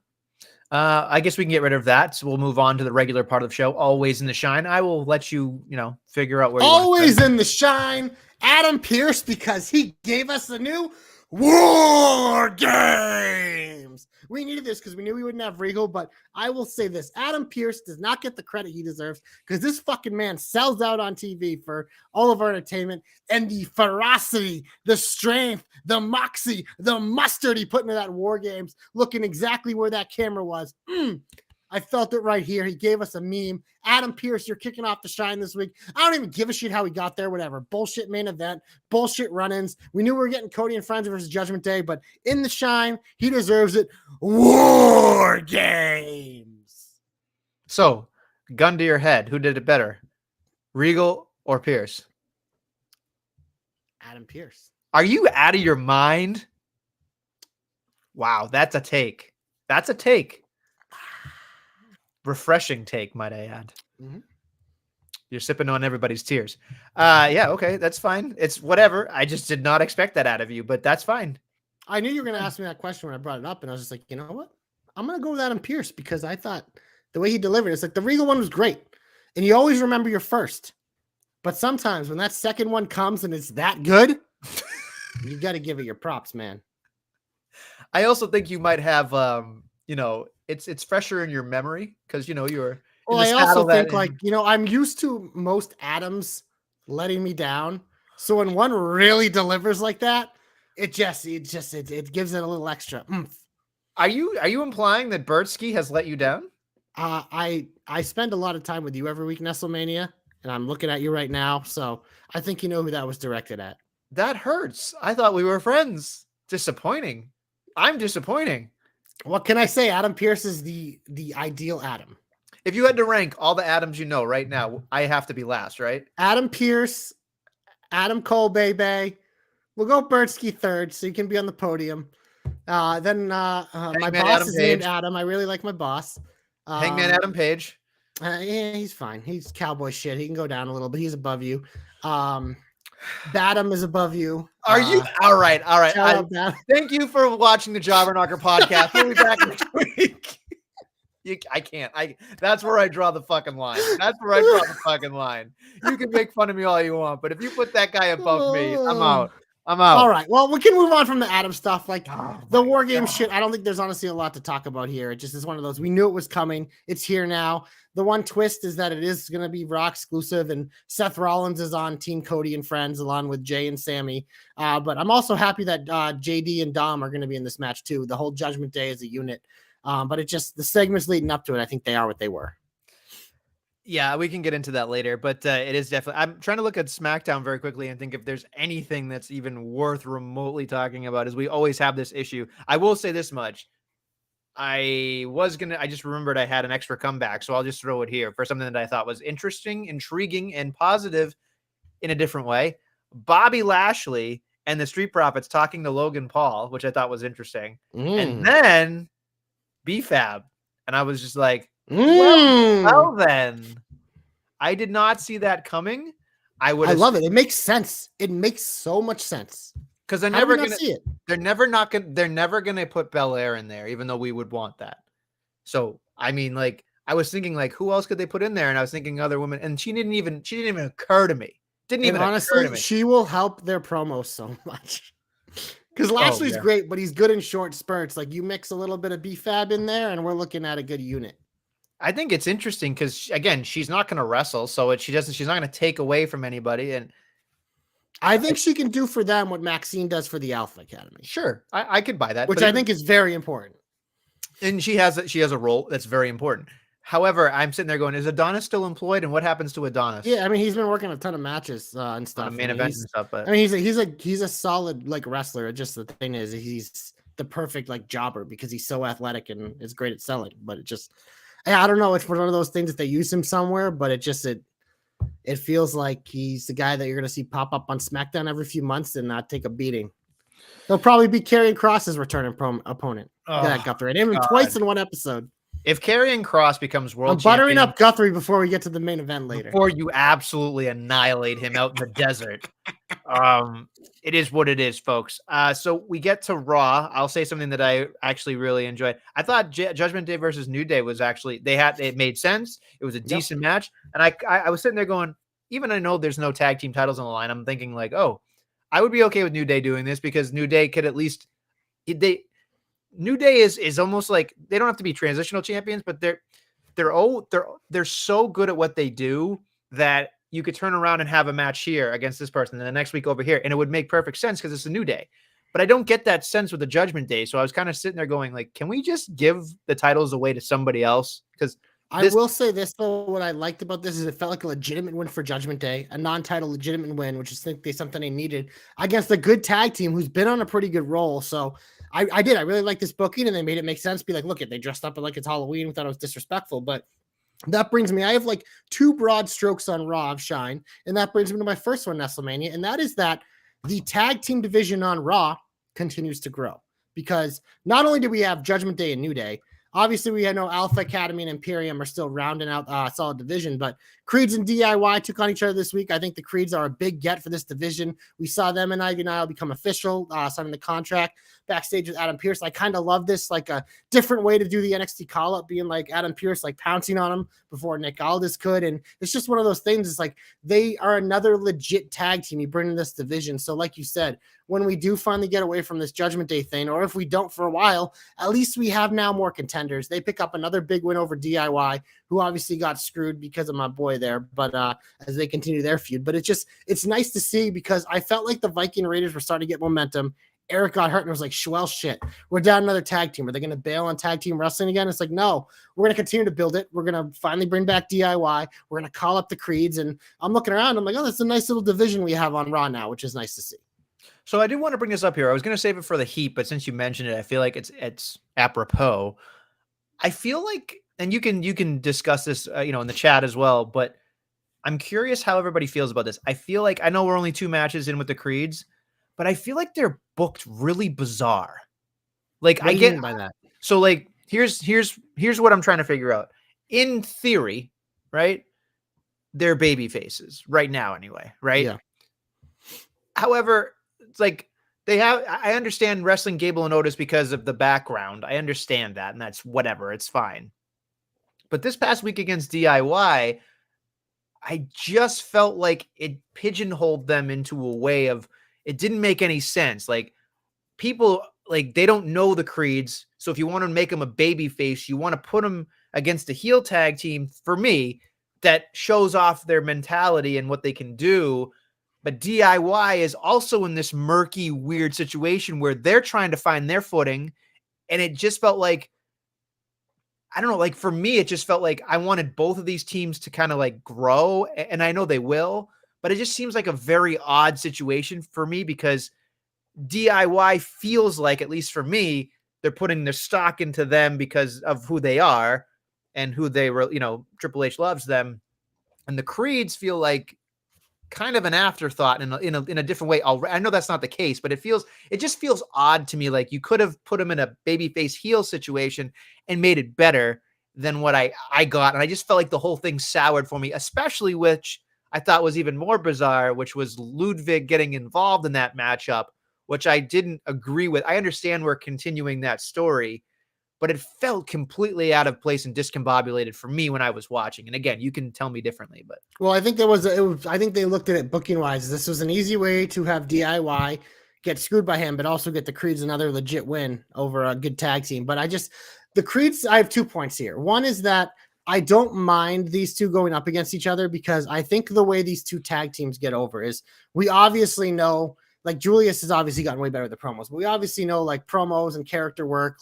I guess we can get rid of that. So we'll move on to the regular part of the show. Always in the shine. I will let you, figure out where. Always in the shine. Adam Pearce, because he gave us a new War Games. We needed this because we knew we wouldn't have Regal, but I will say this. Adam Pearce does not get the credit he deserves because this fucking man sells out on TV for all of our entertainment, and the ferocity, the strength, the moxie, the mustard he put into that War Games, looking exactly where that camera was. I felt it right here. He gave us a meme. Adam Pearce, you're kicking off the shine this week. I don't even give a shit how he got there, whatever. Bullshit main event, bullshit run-ins. We knew we were getting Cody and Friends versus Judgment Day, but in the shine, he deserves it. War Games. So, gun to your head, who did it better? Regal or Pearce? Adam Pearce. Are you out of your mind? Wow, that's a take. That's a take. Refreshing take, might I add. Mm-hmm. You're sipping on everybody's tears. Yeah, okay, that's fine. It's whatever. I just did not expect that out of you, but that's fine. I knew you were going to ask me that question when I brought it up, and I was just like, you know what? I'm going to go with Adam Pearce because I thought the way he delivered, it's like the Regal one was great, and you always remember your first. But sometimes when that second one comes and it's that good, you got to give it your props, man. I also think you might have, it's fresher in your memory because you were. Well, I also think I'm used to most Adams letting me down, so when one really delivers like that, it gives it a little extra oomph. Are you implying that Bertsky has let you down? I spend a lot of time with you every week, Nestlemania, and I'm looking at you right now, so I think you know who that was directed at. That hurts. I thought we were friends. Disappointing. I'm disappointing. What can I say? Adam Pearce is the ideal Adam. If you had to rank all the Adams you know right now, I have to be last, right? Adam Pearce, Adam Cole, Bebe. We'll go Bertsky third, so you can be on the podium. Then my boss Adam is named Adam. I really like my boss. Hangman Adam Page. Yeah, he's fine. He's cowboy shit. He can go down a little, but he's above you. Badham is above you. Are you all right? All right. Shout out Badham. Thank you for watching the Jobber Knocker podcast. We'll be back next week. I can't. That's where I draw the fucking line. That's where I draw the fucking line. You can make fun of me all you want, but if you put that guy above me, I'm out. I'm out. All right. Well, we can move on from the Adam stuff. Like the my War Game God. shit, I don't think there's honestly a lot to talk about here. It just is one of those. We knew it was coming. It's here now. The one twist is that it is going to be Raw exclusive, and Seth Rollins is on Team Cody and Friends along with Jay and Sammy. But I'm also happy that JD and Dom are going to be in this match too. The whole Judgment Day as a unit. But it just, the segments leading up to it, I think they are what they were. Yeah, we can get into that later, but it is definitely. I'm trying to look at SmackDown very quickly and think if there's anything that's even worth remotely talking about. As we always have this issue. I will say this much: I just remembered I had an extra comeback, so I'll just throw it here for something that I thought was interesting, intriguing, and positive in a different way. Bobby Lashley and the Street Profits talking to Logan Paul, which I thought was interesting, and then B-Fab, and I was just like. Well, then I did not see that coming. I love it. It makes sense. It makes so much sense because they're never gonna see it. They're never gonna put Belair in there, even though we would want that. So I mean, like I was thinking, like who else could they put in there? And I was thinking other women, and she didn't even occur to me. Honestly, she will help their promos so much. Because Lashley's great, but he's good in short spurts. Like you mix a little bit of B-Fab in there, and we're looking at a good unit. I think it's interesting because again, she's not going to wrestle, so she's not going to take away from anybody. And I think she can do for them what Maxine does for the Alpha Academy. Sure, I could buy that, which I think is very important. And she has a role that's very important. However, I'm sitting there going, is Adonis still employed, and what happens to Adonis? Yeah, I mean he's been working a ton of matches and stuff, main events and stuff. But I mean he's a solid like wrestler. Just the thing is he's the perfect like jobber because he's so athletic and is great at selling. But it just. I don't know. It's one of those things that they use him somewhere, but it feels like he's the guy that you're going to see pop up on SmackDown every few months and not take a beating. He'll probably be Karrion Kross's returning opponent. Guthrie. I named him twice in one episode. If Karrion Kross becomes world champion, buttering up Guthrie before we get to the main event later. Before you absolutely annihilate him out in the desert. It is what it is, folks. So we get to Raw. I'll say something that I actually really enjoyed. I thought Judgment Day versus New Day was actually it made sense. It was a decent match, and I was sitting there going, even I know there's no tag team titles on the line. I'm thinking like, oh, I would be okay with New Day doing this because New Day could at least New Day is almost like they don't have to be transitional champions, but they're so good at what they do that you could turn around and have a match here against this person and the next week over here, and it would make perfect sense because it's a New Day. But I don't get that sense with the Judgment Day, so I was kind of sitting there going, like, can we just give the titles away to somebody else? Because I will say this though, what I liked about this is it felt like a legitimate win for Judgment Day, a non-title legitimate win, which is something they needed against a good tag team who's been on a pretty good roll. So I really like this booking, and they made it make sense. Be like, look, they dressed up like it's Halloween. We thought it was disrespectful, but that brings me, I have like two broad strokes on Raw of shine, and that brings me to my first one, Nestlemania, and that is that the tag team division on Raw continues to grow because not only do we have Judgment Day and New Day, obviously we know Alpha Academy and Imperium are still rounding out a solid division, but Creeds and DIY took on each other this week. I think the Creeds are a big get for this division. We saw them and Ivy Nile become official, signing the contract backstage with Adam Pearce. I kind of love this, like a different way to do the NXT call up, being like Adam Pearce, like pouncing on him before Nick Aldis could. And it's just one of those things. It's like they are another legit tag team you bring in this division. So like you said, when we do finally get away from this Judgment Day thing, or if we don't for a while, at least we have now more contenders. They pick up another big win over DIY, who obviously got screwed because of my boy there, but as they continue their feud. But it's nice to see because I felt like the Viking Raiders were starting to get momentum. Eric got hurt and was like, well, shit, we're down another tag team. Are they going to bail on tag team wrestling again? It's like, no, we're going to continue to build it. We're going to finally bring back DIY. We're going to call up the Creeds. And I'm looking around. I'm like, oh, that's a nice little division we have on Raw now, which is nice to see. So I did want to bring this up here. I was going to save it for the Heat, but since you mentioned it, I feel like it's apropos. I feel like, and you can discuss this, in the chat as well, but I'm curious how everybody feels about this. I feel like, I know we're only 2 matches in with the Creeds, but I feel like they're booked really bizarre. Like what do you mean by that? So like, here's what I'm trying to figure out. In theory, right? They're baby faces right now anyway, right? Yeah. However, it's like I understand wrestling Gable and Otis because of the background. I understand that, and that's whatever. It's fine. But this past week against DIY, I just felt like it pigeonholed them into a way of it didn't make any sense. Like people, like they don't know the creeds. So if you want to make them a baby face, you want to put them against a heel tag team for me that shows off their mentality and what they can do. But DIY is also in this murky, weird situation where they're trying to find their footing. And it just felt like, I don't know, like for me, it just felt like I wanted both of these teams to kind of like grow. And I know they will, but it just seems like a very odd situation for me because DIY feels like, at least for me, they're putting their stock into them because of who they are and who they were, Triple H loves them. And the Creeds feel like kind of an afterthought in a different way. I know that's not the case, but it just feels odd to me. Like you could have put them in a babyface heel situation and made it better than what I got. And I just felt like the whole thing soured for me, especially which I thought was even more bizarre, which was Ludwig getting involved in that matchup, which I didn't agree with. I understand we're continuing that story, but it felt completely out of place and discombobulated for me when I was watching. And again, you can tell me differently, but well, I think I think they looked at it booking wise. This was an easy way to have DIY get screwed by him, but also get the Creeds another legit win over a good tag team. But the Creeds, I have 2 points here. One is that I don't mind these two going up against each other because I think the way these two tag teams get over is we obviously know, like Julius has obviously gotten way better at the promos, but we obviously know like promos and character work,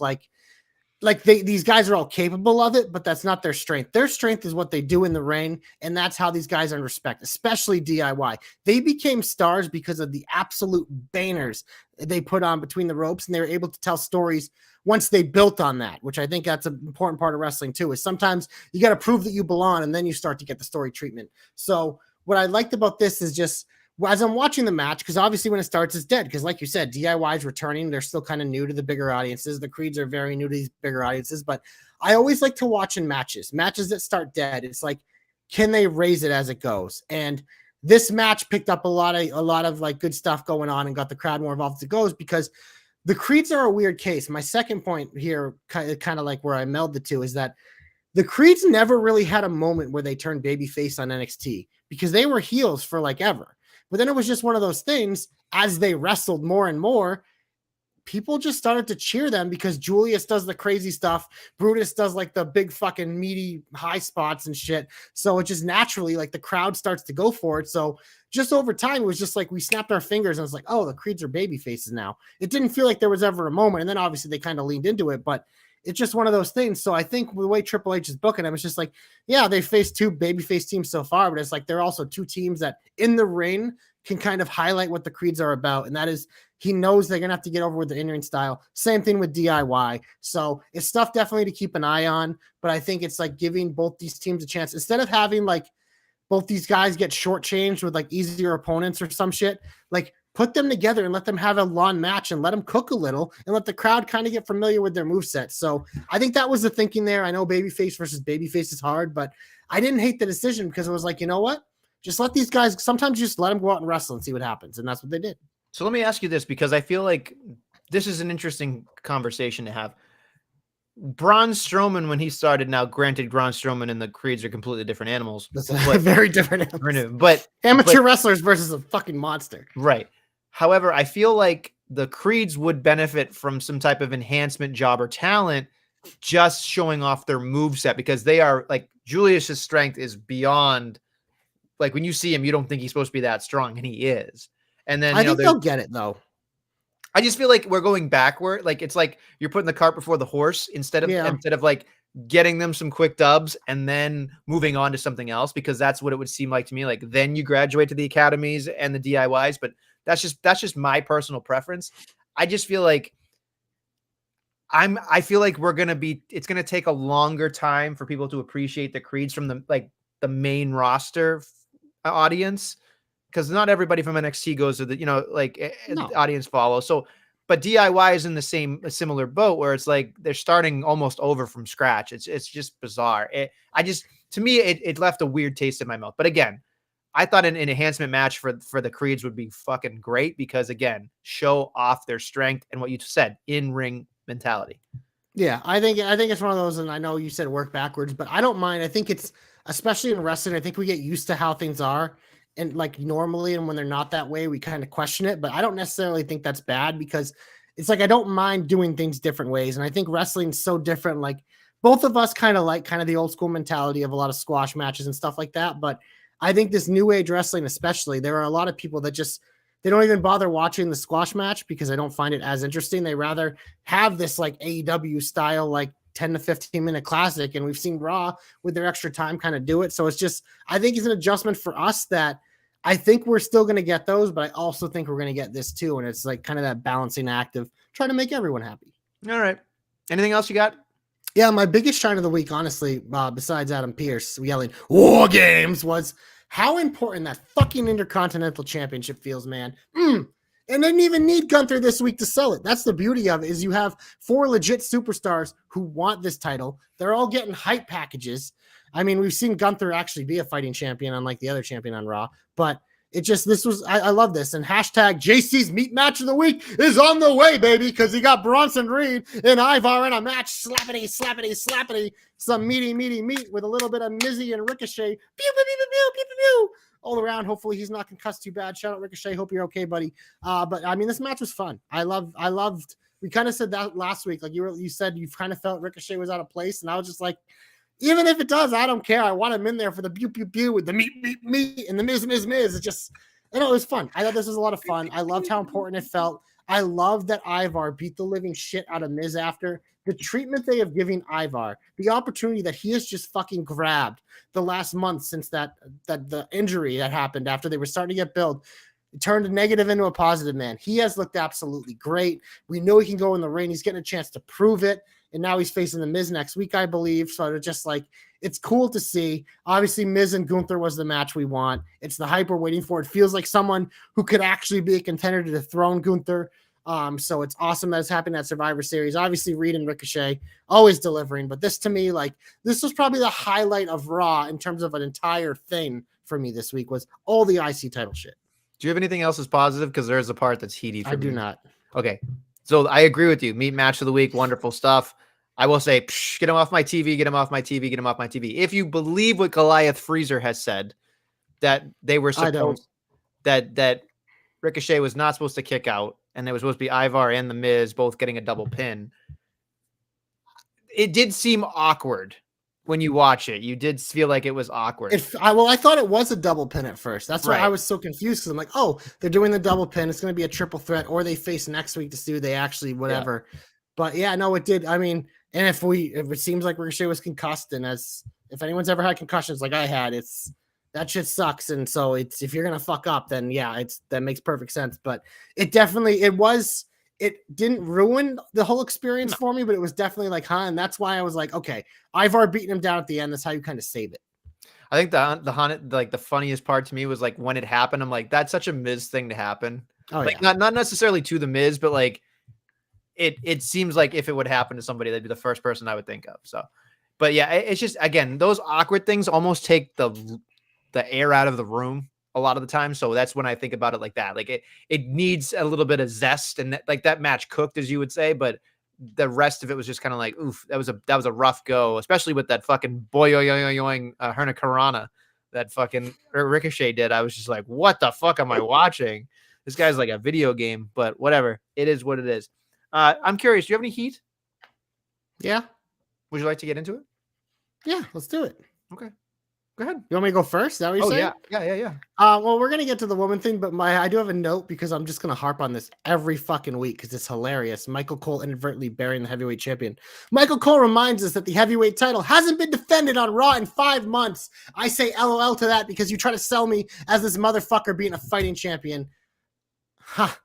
these guys are all capable of it, but that's not their strength. Their strength is what they do in the ring, and that's how these guys earn respect, especially DIY. They became stars because of the absolute bangers they put on between the ropes, and they were able to tell stories once they built on that, which I think that's an important part of wrestling too, is sometimes you got to prove that you belong, and then you start to get the story treatment. So what I liked about this is just, as I'm watching the match, because obviously when it starts, it's dead. Because like you said, DIY is returning. They're still kind of new to the bigger audiences. The Creeds are very new to these bigger audiences. But I always like to watch in matches that start dead. It's like, can they raise it as it goes? And this match picked up a lot of like good stuff going on and got the crowd more involved as it goes, because the Creeds are a weird case. My second point here, kind of like where I meld the two, is that the Creeds never really had a moment where they turned babyface on NXT because they were heels for like ever. But then it was just one of those things, as they wrestled more and more, people just started to cheer them because Julius does the crazy stuff. Brutus does like the big fucking meaty high spots and shit. So it just naturally, like the crowd starts to go for it. So just over time, it was just like we snapped our fingers and it's like, oh, the Creeds are baby faces now. It didn't feel like there was ever a moment. And then obviously they kind of leaned into it, but it's just one of those things. So I think the way Triple H is booking them, it's just like, yeah, they faced two babyface teams so far, but it's like they're also two teams that in the ring can kind of highlight what the Creeds are about. And that is, he knows they're going to have to get over with the in-ring style. Same thing with DIY. So it's stuff definitely to keep an eye on, but I think it's like giving both these teams a chance. Instead of having like both these guys get shortchanged with like easier opponents or some shit, like put them together and let them have a long match and let them cook a little and let the crowd kind of get familiar with their moveset. So I think that was the thinking there. I know babyface versus babyface is hard, but I didn't hate the decision because it was like, you know what? Just let these guys, sometimes you just let them go out and wrestle and see what happens. And that's what they did. So let me ask you this, because I feel like this is an interesting conversation to have. Braun Strowman, when he started, now granted, Braun Strowman and the Creeds are completely different animals. That's very different animals. But amateur wrestlers versus a fucking monster. Right. However, I feel like the Creeds would benefit from some type of enhancement job or talent just showing off their moveset, because they are like, Julius's strength is beyond, like when you see him, you don't think he's supposed to be that strong, and he is. And then I think they'll get it though. I just feel like we're going backward. Like it's like you're putting the cart before the horse instead of like getting them some quick dubs and then moving on to something else, because that's what it would seem like to me. Like then you graduate to the academies and the DIYs, but that's just my personal preference. I just feel like I feel like it's going to take a longer time for people to appreciate the Creeds from the main roster audience. Because not everybody from NXT goes to the audience follow. So, but DIY is in a similar boat where it's like they're starting almost over from scratch. It's just bizarre. To me, it left a weird taste in my mouth. But again, I thought an enhancement match for the Creeds would be fucking great because again, show off their strength and what you said, in-ring mentality. Yeah, I think it's one of those, and I know you said work backwards, but I don't mind. I think it's, especially in wrestling, I think we get used to how things are, and like normally, and when they're not that way, we kind of question it. But I don't necessarily think that's bad because it's like I don't mind doing things different ways, and I think wrestling's so different. Like both of us kind of the old school mentality of a lot of squash matches and stuff like that, but I think this new age wrestling, especially, there are a lot of people that just they don't even bother watching the squash match because they don't find it as interesting. They rather have this like AEW style, like 10 to 15 minute classic. And we've seen Raw with their extra time kind of do it. So it's just, I think it's an adjustment for us that I think we're still going to get those, but I also think we're going to get this too. And it's like kind of that balancing act of trying to make everyone happy. All right. Anything else you got? Yeah, my biggest shine of the week, honestly, besides Adam Pearce yelling "War Games," was how important that fucking Intercontinental Championship feels, man. And didn't even need Gunther this week to sell it. That's the beauty of it, is you have 4 legit superstars who want this title. They're all getting hype packages. I mean, we've seen Gunther actually be a fighting champion, unlike the other champion on Raw, but I love this. And hashtag JC's meat match of the week is on the way, baby, because he got Bronson Reed and Ivar in a match. Slappity, slappity, slappity. Some meaty meat with a little bit of Mizzy and Ricochet. Pew, pew, pew, pew, pew, pew, pew. All around. Hopefully he's not concussed too bad. Shout out Ricochet. Hope you're okay, buddy. But I mean, this match was fun. I loved. We kind of said that last week. Like you said, you kind of felt Ricochet was out of place, and I was just like, even if it does, I don't care. I want him in there for the pew pew pew with the meat and the Miz. It's just, it was fun. I thought this was a lot of fun. I loved how important it felt. I love that Ivar beat the living shit out of Miz after. The treatment they have given Ivar, the opportunity that he has just fucking grabbed the last month since that the injury that happened after they were starting to get billed, it turned a negative into a positive, man. He has looked absolutely great. We know he can go in the ring. He's getting a chance to prove it. And now he's facing the Miz next week, I believe. So it's just like, it's cool to see. Obviously, Miz and Gunther was the match we want. It's the hype we're waiting for. It feels like someone who could actually be a contender to dethrone Gunther. So it's awesome that it's happening at Survivor Series. Obviously, Reed and Ricochet always delivering. But this, to me, like, this was probably the highlight of Raw in terms of an entire thing for me this week, was all the IC title shit. Do you have anything else as positive? Because there's a part that's heaty for me. I do not. Okay. So I agree with you. Meat match of the week, wonderful stuff. I will say, get him off my TV, get him off my TV, get him off my TV. If you believe what Goliath Freezer has said, that they were supposed, that Ricochet was not supposed to kick out, and it was supposed to be Ivar and the Miz both getting a double pin. It did seem awkward when you watch it. You did feel like it was awkward. I thought it was a double pin at first. That's why Right. I was so confused, because I'm like, oh, they're doing the double pin. It's going to be a triple threat, or they face next week to see who they actually whatever. Yeah. But yeah, no, it did. I mean, and if it seems like Ricochet was concussed, and if anyone's ever had concussions like I had, that shit sucks. And so if you're gonna fuck up, then yeah, that makes perfect sense. But it didn't ruin the whole experience for me, but it was definitely like, and that's why I was like, okay, Ivar beating him down at the end. That's how you kind of save it. I think the funniest part to me was like when it happened. I'm like, that's such a Miz thing to happen. Oh, like yeah. not necessarily to the Miz, but like it seems like if it would happen to somebody, that'd be the first person I would think of. So, but yeah, it's just, again, those awkward things almost take the air out of the room a lot of the time. So that's when I think about it like that. Like it needs a little bit of zest, and like that match cooked, as you would say, but the rest of it was just kind of like, oof, that was a rough go, especially with that fucking boing Hurricanrana that fucking Ricochet did. I was just like, what the fuck am I watching? This guy's like a video game, but whatever. It is what it is. I'm curious. Do you have any heat? Yeah. Would you like to get into it? Yeah, let's do it. Okay. Go ahead. You want me to go first? Is that what you're saying? Yeah. Well, we're going to get to the woman thing, but I do have a note, because I'm just going to harp on this every fucking week because it's hilarious. Michael Cole inadvertently burying the heavyweight champion. Michael Cole reminds us that the heavyweight title hasn't been defended on Raw in 5 months. I say LOL to that because you try to sell me as this motherfucker being a fighting champion. Ha.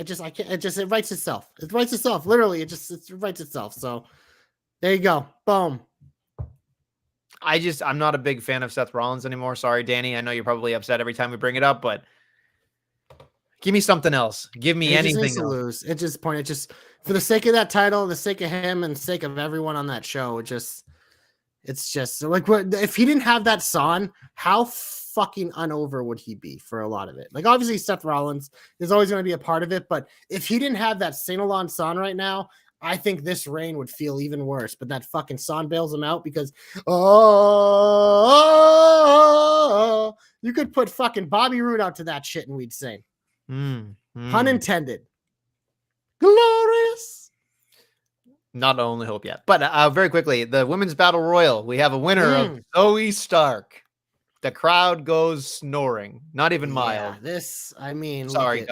It writes itself. It writes itself. Literally, it writes itself. So there you go. Boom. I'm not a big fan of Seth Rollins anymore. Sorry, Danny. I know you're probably upset every time we bring it up, but give me something else. Give me anything else. Lose. It just for the sake of that title, the sake of him, and the sake of everyone on that show, It's just like, what if he didn't have that Son? How fucking unover would he be for a lot of it? Like, obviously, Seth Rollins is always going to be a part of it, but if he didn't have that Saint-Alon Son right now, I think this reign would feel even worse. But that fucking Son bails him out because, you could put fucking Bobby Roode out to that shit and we'd sing. Pun intended. Glorious. Not only hope yet, but very quickly, the women's battle royal. We have a winner of Zoe Stark. The crowd goes snoring, not even mild. This, I mean, sorry,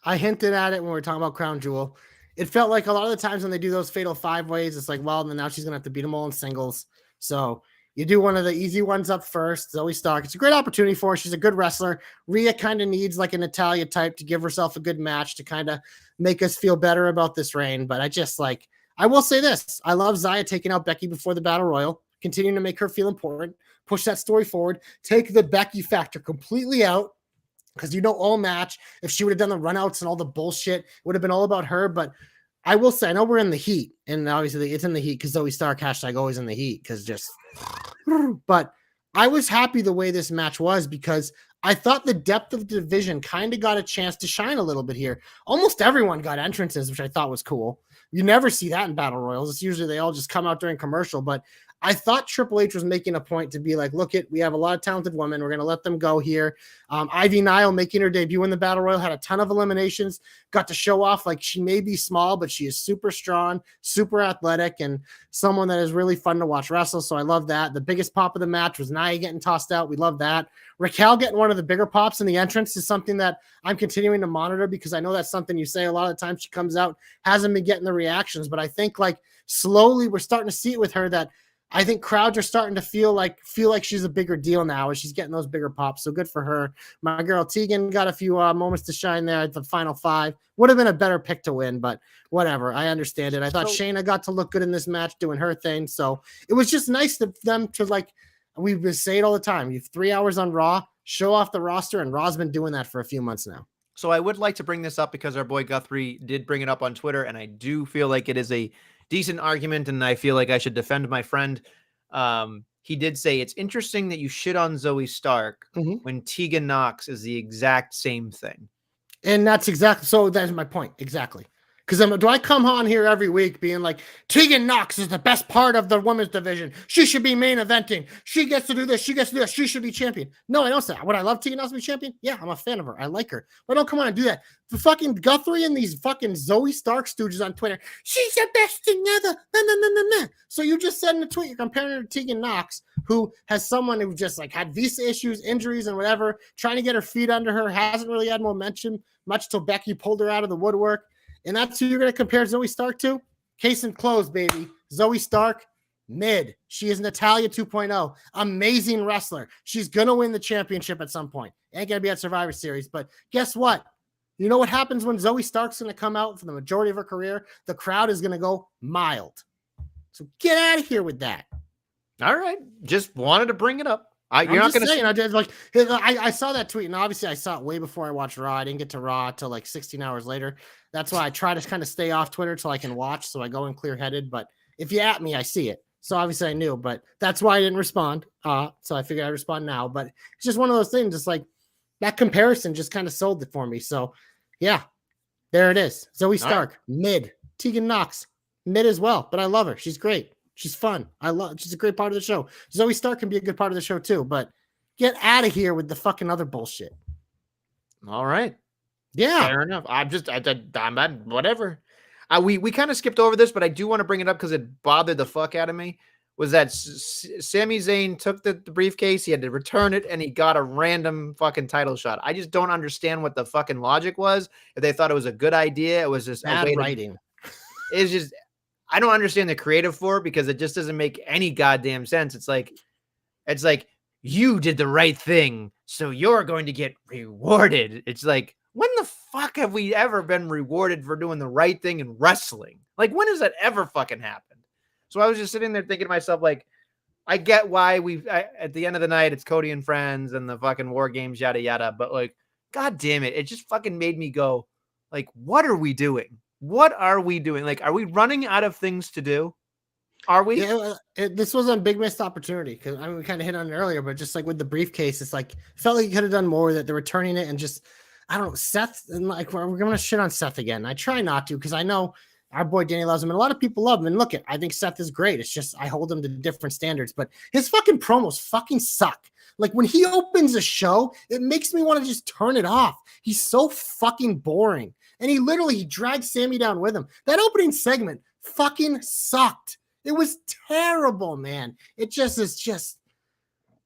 I hinted at it when we were talking about Crown Jewel. It felt like a lot of the times when they do those fatal 5-ways, it's like, well, then now she's gonna have to beat them all in singles. So you do one of the easy ones up first. Zoe Stark. It's a great opportunity for her. She's a good wrestler. Rhea kind of needs like a Natalya type to give herself a good match to kind of make us feel better about this reign. But I will say this. I love Xia taking out Becky before the Battle Royal, continuing to make her feel important, push that story forward, take the Becky factor completely out. Because all match, if she would have done the runouts and all the bullshit, it would have been all about her. But I will say, I know we're in the heat, and obviously it's in the heat because Zoe Stark hashtag always in the heat because just. But I was happy the way this match was because I thought the depth of the division kind of got a chance to shine a little bit here. Almost everyone got entrances, which I thought was cool. You never see that in battle royals. It's usually they all just come out during commercial, but I thought Triple H was making a point to be like, look, we have a lot of talented women. We're going to let them go here. Ivy Nile making her debut in the Battle Royal had a ton of eliminations, got to show off like she may be small, but she is super strong, super athletic, and someone that is really fun to watch wrestle. So I love that. The biggest pop of the match was Nia getting tossed out. We love that. Raquel getting one of the bigger pops in the entrance is something that I'm continuing to monitor because I know that's something you say a lot of times she comes out, hasn't been getting the reactions, but I think like slowly we're starting to see it with her that I think crowds are starting to feel like she's a bigger deal now as she's getting those bigger pops. So good for her. My girl Tegan got a few moments to shine there at the final 5. Would have been a better pick to win, but whatever. I understand it. I thought Shayna got to look good in this match doing her thing. So it was just nice to them to like, we've been saying it all the time. You have 3 hours on Raw, show off the roster, and Raw's been doing that for a few months now. So I would like to bring this up because our boy Guthrie did bring it up on Twitter, and I do feel like it is a decent argument, and I feel like I should defend my friend. He did say it's interesting that you shit on Zoe Stark when Tegan Nox is the exact same thing. And that's my point. Exactly. Because do I come on here every week being like, Tegan Nox is the best part of the women's division. She should be main eventing. She gets to do this. She gets to do that. She should be champion. No, I don't say that. Would I love Tegan Nox to be champion? Yeah, I'm a fan of her. I like her. But don't come on and do that. The fucking Guthrie and these fucking Zoe Stark stooges on Twitter. She's the best thing ever. Nah. So you just said in the tweet, you're comparing her to Tegan Nox, who has someone who just like had visa issues, injuries, and whatever, trying to get her feet under her, hasn't really had momentum much till Becky pulled her out of the woodwork. And that's who you're going to compare Zoe Stark to? Case and closed, baby. Zoe Stark, mid. She is Natalya 2.0. Amazing wrestler. She's going to win the championship at some point. Ain't going to be at Survivor Series. But guess what? You know what happens when Zoe Stark's going to come out for the majority of her career? The crowd is going to go mild. So get out of here with that. All right. Just wanted to bring it up. You're not going to say. I saw that tweet, and obviously I saw it way before I watched Raw. I didn't get to Raw till like 16 hours later. That's why I try to kind of stay off Twitter till I can watch, so I go in clear-headed. But if you at me, I see it. So obviously I knew, but that's why I didn't respond. So I figured I'd respond now. But it's just one of those things. Just like that comparison just kind of sold it for me. So yeah, there it is. Zoe Stark, mid. Tegan Nox, mid as well. But I love her. She's great. She's fun. She's a great part of the show. Zoe Stark can be a good part of the show too, but get out of here with the fucking other bullshit. All right. Yeah. Fair enough. I'm whatever. We kind of skipped over this, but I do want to bring it up because it bothered the fuck out of me. Was that Sami Zayn took the briefcase, he had to return it, and he got a random fucking title shot. I just don't understand what the fucking logic was. If they thought it was a good idea, it was just bad writing. It's just, I don't understand the creative for it because it just doesn't make any goddamn sense. It's like you did the right thing, so you're going to get rewarded. It's like, when the fuck have we ever been rewarded for doing the right thing in wrestling? Like, when has that ever fucking happened? So I was just sitting there thinking to myself, like, I get why at the end of the night, it's Cody and friends and the fucking war games, yada, yada. But like, God damn it. It just fucking made me go, like, what are we doing? What are we doing? Like, are we running out of things to do? Are we? Yeah, this was a big missed opportunity because I mean we kind of hit on it earlier, but just like with the briefcase, it's like felt like you could have done more that they're returning it and just I don't know Seth and like we're gonna shit on Seth again. I try not to because I know our boy Danny loves him and a lot of people love him. And look, I think Seth is great. It's just I hold him to different standards, but his fucking promos fucking suck. Like when he opens a show, it makes me want to just turn it off. He's so fucking boring, and he dragged Sammy down with him. That opening segment fucking sucked. It was terrible, man. It just is just,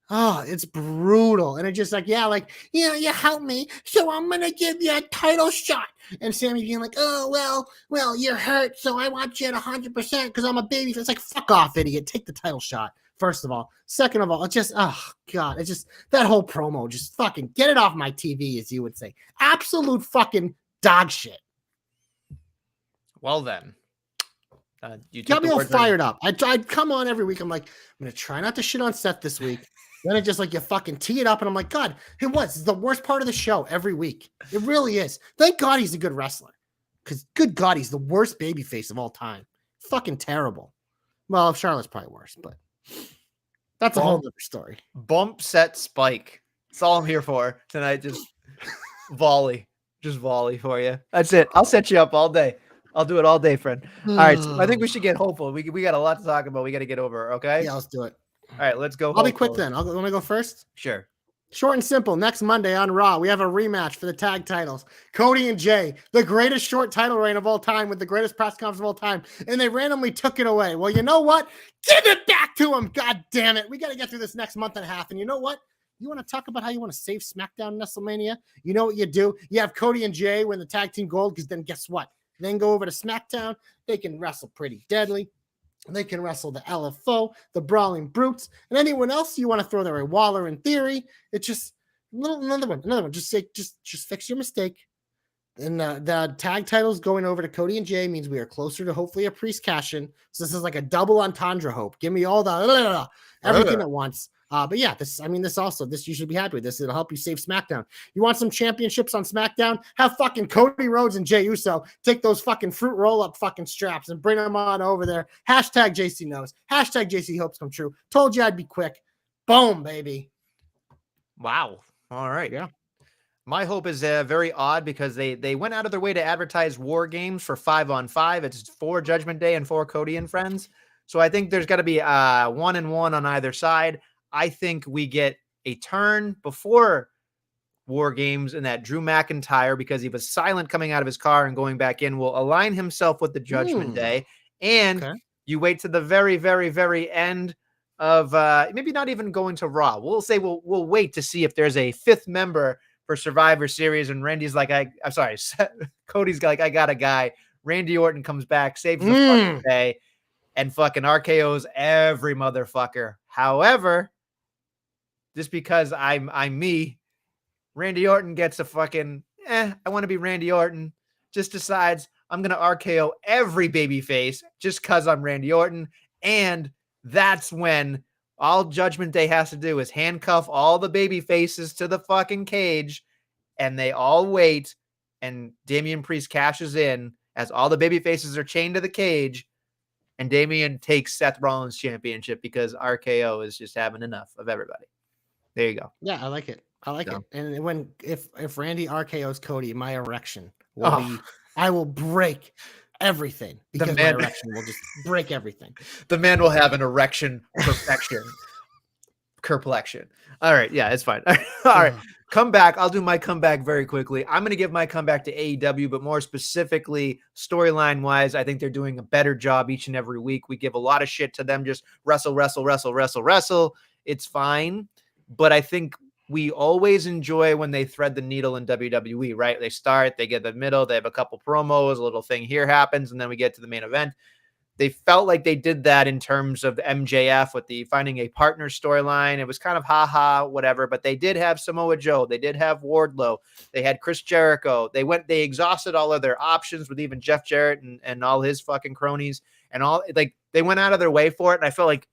oh, it's brutal. And it just like, yeah, like, you help me. So I'm going to give you a title shot. And Sammy being like, oh, well, you're hurt. So I want you at 100% because I'm a baby. It's like, fuck off, idiot. Take the title shot. First of all. Second of all, it's just, oh, God. It's just that whole promo. Just fucking get it off my TV, as you would say. Absolute fucking dog shit. Well, then. You got me all fired up. I'd come on every week. I'm like, I'm gonna try not to shit on Seth this week. Then it just like you fucking tee it up, and I'm like, God, it was it's the worst part of the show every week. It really is. Thank God he's a good wrestler, because good God, he's the worst babyface of all time. Fucking terrible. Well, Charlotte's probably worse, but that's a whole other story. Bump, set, spike. That's all I'm here for tonight. Just volley for you. That's it. I'll set you up all day. I'll do it all day, friend. All right. So I think we should get hopeful. We got a lot to talk about. We got to get over. Okay. Yeah, let's do it. All right. Let's go. I'll be quick then. Want to go first? Sure. Short and simple. Next Monday on Raw, we have a rematch for the tag titles. Cody and Jay, the greatest short title reign of all time with the greatest press conference of all time, and they randomly took it away. Well, you know what? Give it back to them. God damn it. We got to get through this next month and a half. And you know what? You want to talk about how you want to save SmackDown Nestlemania? You know what you do? You have Cody and Jay win the tag team gold because then guess what? Then go over to SmackDown. They can wrestle Pretty Deadly. They can wrestle the LFO, the Brawling Brutes, and anyone else you want to throw there. Waller in theory. It's just another one. Just fix your mistake. And the tag titles going over to Cody and Jay means we are closer to hopefully a Priest cash-in. So this is like a double entendre hope. Give me all the everything at once. But yeah, this you should be happy with this. It'll help you save SmackDown. You want some championships on SmackDown? Have fucking Cody Rhodes and Jey Uso take those fucking fruit roll-up fucking straps and bring them on over there. Hashtag JC knows. Hashtag JC hopes come true. Told you I'd be quick. Boom, baby. Wow. All right. Yeah. My hope is very odd because they went out of their way to advertise War Games for 5-on-5. It's for Judgment Day and for Cody and friends. So I think there's got to be 1-and-1 on either side. I think we get a turn before War Games and that Drew McIntyre, because he was silent coming out of his car and going back in, will align himself with the Judgment Day. And you wait to the very, very, very end of maybe not even going to Raw. We'll say we'll wait to see if there's a fifth member for Survivor Series. And Randy's like, I'm sorry, Cody's like, I got a guy. Randy Orton comes back, saves the fucking day, and fucking RKO's every motherfucker. However, just because I'm me, Randy Orton gets a fucking, I want to be Randy Orton, just decides I'm going to RKO every babyface just because I'm Randy Orton. And that's when all Judgment Day has to do is handcuff all the babyfaces to the fucking cage, and they all wait, and Damian Priest cashes in as all the babyfaces are chained to the cage, and Damian takes Seth Rollins' championship because RKO is just having enough of everybody. There you go. Yeah, I like it. And if Randy RKO's Cody, my erection will be, I will break everything because my erection will just break everything. The man will have an erection perfection. Kerplexion. All right. Yeah, it's fine. All right. Comeback. I'll do my comeback very quickly. I'm going to give my comeback to AEW, but more specifically, storyline wise, I think they're doing a better job each and every week. We give a lot of shit to them. Just wrestle. It's fine. But I think we always enjoy when they thread the needle in WWE, right? They start, they get the middle, they have a couple promos, a little thing here happens, and then we get to the main event. They felt like they did that in terms of MJF with the finding a partner storyline. It was kind of whatever, but they did have Samoa Joe. They did have Wardlow. They had Chris Jericho. They exhausted all of their options with even Jeff Jarrett and all his fucking cronies and all, like, they went out of their way for it. And I felt like,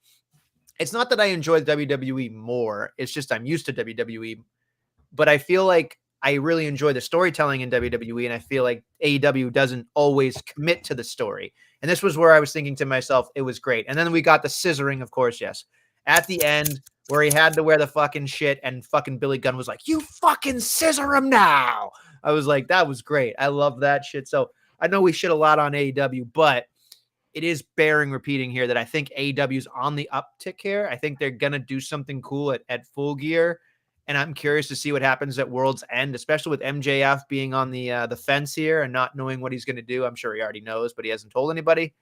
it's not that I enjoy WWE more. It's just I'm used to WWE. But I feel like I really enjoy the storytelling in WWE, and I feel like AEW doesn't always commit to the story. And this was where I was thinking to myself, it was great. And then we got the scissoring, of course, yes. At the end, where he had to wear the fucking shit, and fucking Billy Gunn was like, "You fucking scissor him now." I was like, that was great. I love that shit. So I know we shit a lot on AEW, but it is bearing repeating here that I think AEW is on the uptick here. I think they're gonna do something cool at Full Gear. And I'm curious to see what happens at World's End, especially with MJF being on the fence here and not knowing what he's going to do. I'm sure he already knows, but he hasn't told anybody.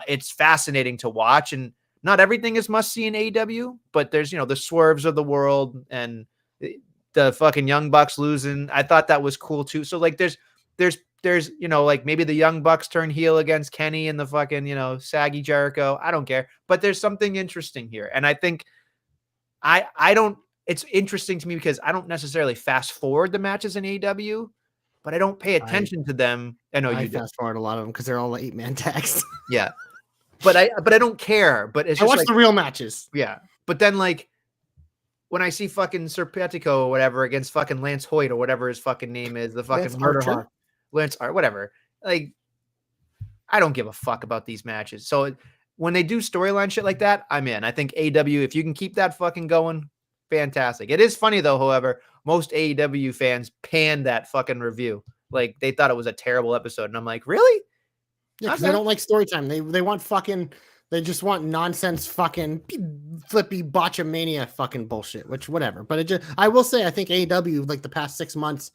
It's fascinating to watch, and not everything is must see in AEW, but there's the swerves of the world and the fucking Young Bucks losing. I thought that was cool too. So like, there's like maybe the Young Bucks turn heel against Kenny and the fucking saggy Jericho. I don't care, but there's something interesting here, and I think I don't. It's interesting to me because I don't necessarily fast forward the matches in AEW, but I don't pay attention to them. I know you fast forward a lot of them because they're all 8-man tags. Yeah, but I don't care. But it's just I watch the real matches. Yeah, but then like when I see fucking Serpentico or whatever against fucking Lance Hoyt or whatever his fucking name is, the fucking murderer, Lance Art, whatever. Like, I don't give a fuck about these matches. So when they do storyline shit like that, I'm in. I think AEW, if you can keep that fucking going, fantastic. It is funny though, however, most AEW fans panned that fucking review. Like they thought it was a terrible episode. And I'm like, really? Yeah, because they don't like story time. They want fucking, they just want nonsense fucking flippy botchamania fucking bullshit, which whatever. But it just, I will say, I think AEW, like the past 6 months,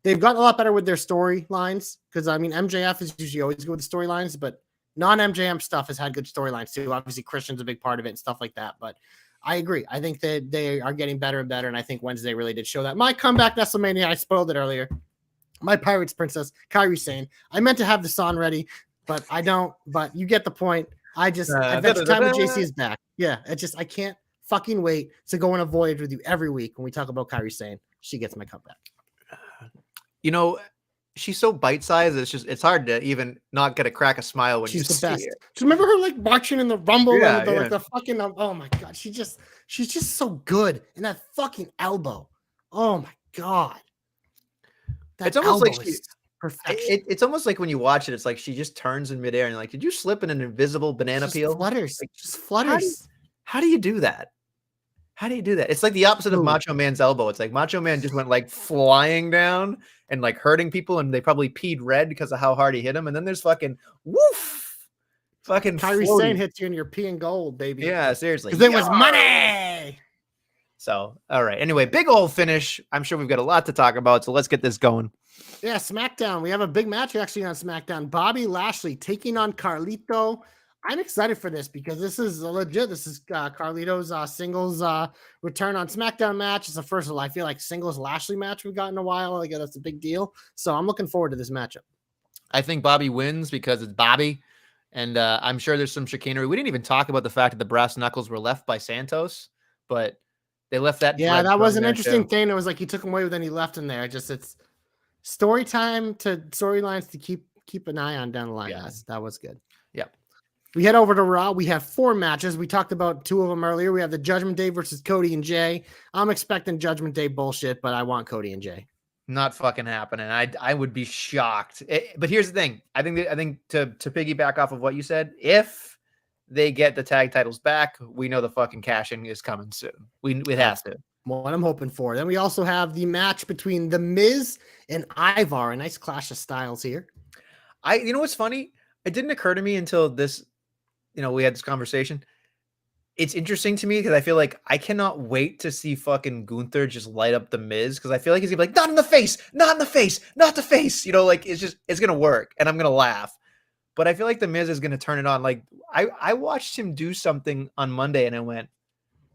they've gotten a lot better with their storylines. Because I mean, MJF is usually always good with the storylines, but non-MJM stuff has had good storylines too. Obviously, Christian's a big part of it and stuff like that. But I agree. I think that they are getting better and better, and I think Wednesday really did show that. My comeback, Nestlemania, I spoiled it earlier. My Pirates Princess, Kairi Sane. I meant to have the song ready, but I don't. But you get the point. I bet the time with JC is back. Yeah, I can't fucking wait to go on a voyage with you every week when we talk about Kairi Sane. She gets my comeback. She's so bite-sized. It's hard to even not get a crack a smile when she's you the best. see her. Do you remember her like marching in the Rumble? Yeah, and like the fucking oh my god, she's just so good. And that fucking elbow. Oh my god. It's almost like perfection. It's almost like when you watch it, it's like she just turns in midair and you're like, did you slip in an invisible banana peel? Flutters. Like, just flutters. How do you do that? How do you do that? It's like the opposite of Macho Man's elbow. It's like Macho Man just went like flying down and like hurting people, and they probably peed red because of how hard he hit him. And then there's fucking woof, fucking Kairi Sane hits you and you're peeing gold, baby. Yeah, seriously. Because it was money. So, all right. Anyway, big old finish. I'm sure we've got a lot to talk about, so let's get this going. Yeah, SmackDown. We have a big match actually on SmackDown. Bobby Lashley taking on Carlito. I'm excited for this because this is legit. This is Carlito's singles return on SmackDown match. It's the first, I feel like, singles Lashley match we've got in a while. Like, that's a big deal. So I'm looking forward to this matchup. I think Bobby wins because it's Bobby. And I'm sure there's some chicanery. We didn't even talk about the fact that the brass knuckles were left by Santos, but they left that. Yeah, that was an interesting thing. It was like he took him away, but then he left him there. It's story time to storylines to keep an eye on down the line. Yeah. That was good. Yeah. We head over to Raw. We have 4 matches. We talked about 2 of them earlier. We have the Judgment Day versus Cody and Jay. I'm expecting Judgment Day bullshit, but I want Cody and Jay. Not fucking happening. I would be shocked. But here's the thing. I think to piggyback off of what you said, if they get the tag titles back, we know the fucking cash-in is coming soon. It has to. What I'm hoping for. Then we also have the match between The Miz and Ivar. A nice clash of styles here. You know what's funny? It didn't occur to me until this. We had this conversation. It's interesting to me because I feel like I cannot wait to see fucking Gunther just light up the Miz, because I feel like he's gonna be like, not in the face, not in the face, not the face. Like it's gonna work and I'm gonna laugh. But I feel like the Miz is gonna turn it on. Like I watched him do something on Monday and I went,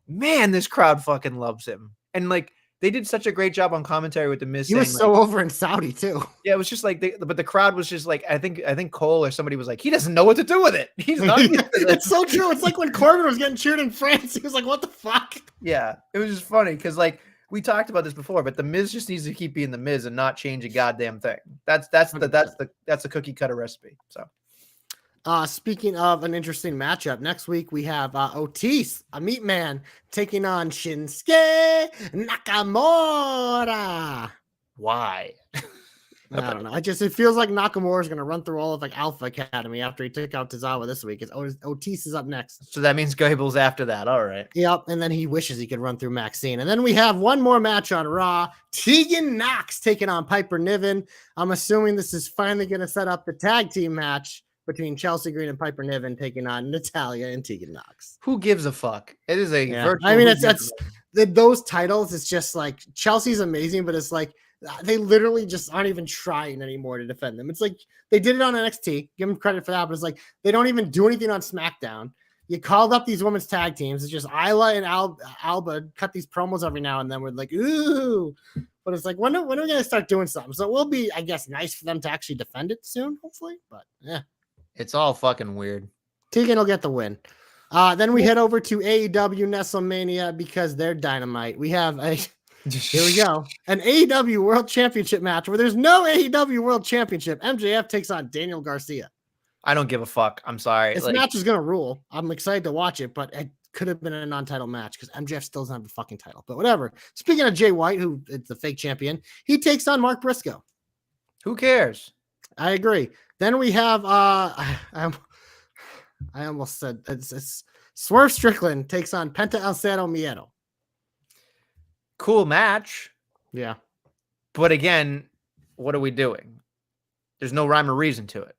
man, this crowd fucking loves him. And like they did such a great job on commentary with the Miz. He was so over in Saudi too. Yeah, it was just like, but the crowd was just like, I think Cole or somebody was like, he doesn't know what to do with it. He's not. It's so true. It's like when Corbin was getting cheered in France. He was like, what the fuck? Yeah, it was just funny because like we talked about this before, but the Miz just needs to keep being the Miz and not change a goddamn thing. That's the cookie cutter recipe. So. Speaking of an interesting matchup, next week we have Otis, a meat man, taking on Shinsuke Nakamura. Why? I don't know. It feels like Nakamura is going to run through all of like Alpha Academy after he took out Tozawa this week. Otis is up next. So that means Gable's after that. All right. Yep. And then he wishes he could run through Maxine. And then we have one more match on Raw. Tegan Nox taking on Piper Niven. I'm assuming this is finally going to set up the tag team match between Chelsea Green and Piper Niven taking on Natalya and Tegan Nox. Who gives a fuck? It is a virtual. I mean, it's those titles. It's just like Chelsea's amazing, but it's like they literally just aren't even trying anymore to defend them. It's like they did it on NXT. Give them credit for that, but it's like they don't even do anything on SmackDown. You called up these women's tag teams. It's just Isla and Alba cut these promos every now and then. We're like, ooh. But it's like, when are we going to start doing something? So it will be, I guess, nice for them to actually defend it soon, hopefully. But yeah. It's all fucking weird. Tegan will get the win. Then we head over to AEW Nestlemania because they're dynamite. We have here we go. An AEW World Championship match where there's no AEW World Championship. MJF takes on Daniel Garcia. I don't give a fuck. I'm sorry. This match is going to rule. I'm excited to watch it, but it could have been a non-title match because MJF still doesn't have the fucking title. But whatever. Speaking of Jay White, who is the fake champion, he takes on Mark Briscoe. Who cares? I agree. Then we have I almost said it's Swerve Strickland takes on Penta El Zero Miedo. Cool match. Yeah. But again, what are we doing? There's no rhyme or reason to it.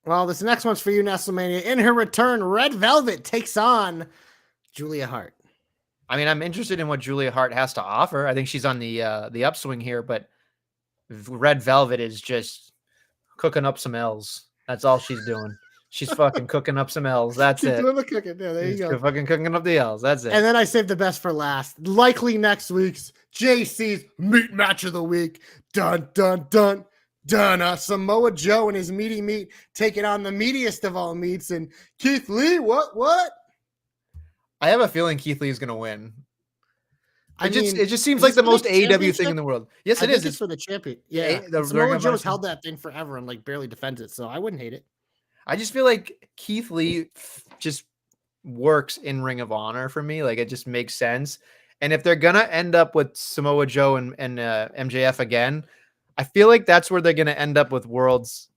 Well, this next one's for you, Nestlemania. In her return, Red Velvet takes on Julia Hart. I mean, I'm interested in what Julia Hart has to offer. I think she's on the upswing here, but Red Velvet is just cooking up some L's. That's all she's doing. She's fucking cooking up some L's. That's it. Doing the cooking. Yeah, there you go. Fucking cooking up the L's. That's it. And then I saved the best for last. Likely next week's JC's meat match of the week. Dun, dun, dun, dun. Samoa Joe and his meaty meat taking on the meatiest of all meats. And Keith Lee, what? I have a feeling Keith Lee is going to win. It just seems is like the this for most the AEW thing championship? in the world. Yes, I it think is. It's for the champion. Yeah. The Samoa Ring of Joe's Honor. held that thing forever and like barely defends it. So I wouldn't hate it. I just feel like Keith Lee just works in Ring of Honor for me. Like it just makes sense. And if they're gonna end up with Samoa Joe and MJF again, I feel like that's where they're gonna end up with World's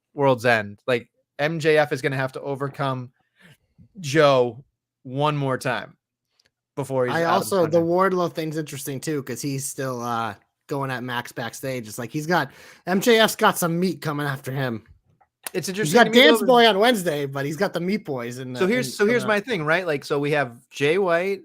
End. Like MJF is gonna have to overcome Joe one more time before he's. The Wardlow thing's interesting too because he's still going at Max backstage. It's like MJF's got some meat coming after him. It's interesting. He's got Dance Boy on Wednesday, but he's got the Meat Boys. Here's my thing, right? Like, so we have Jay White,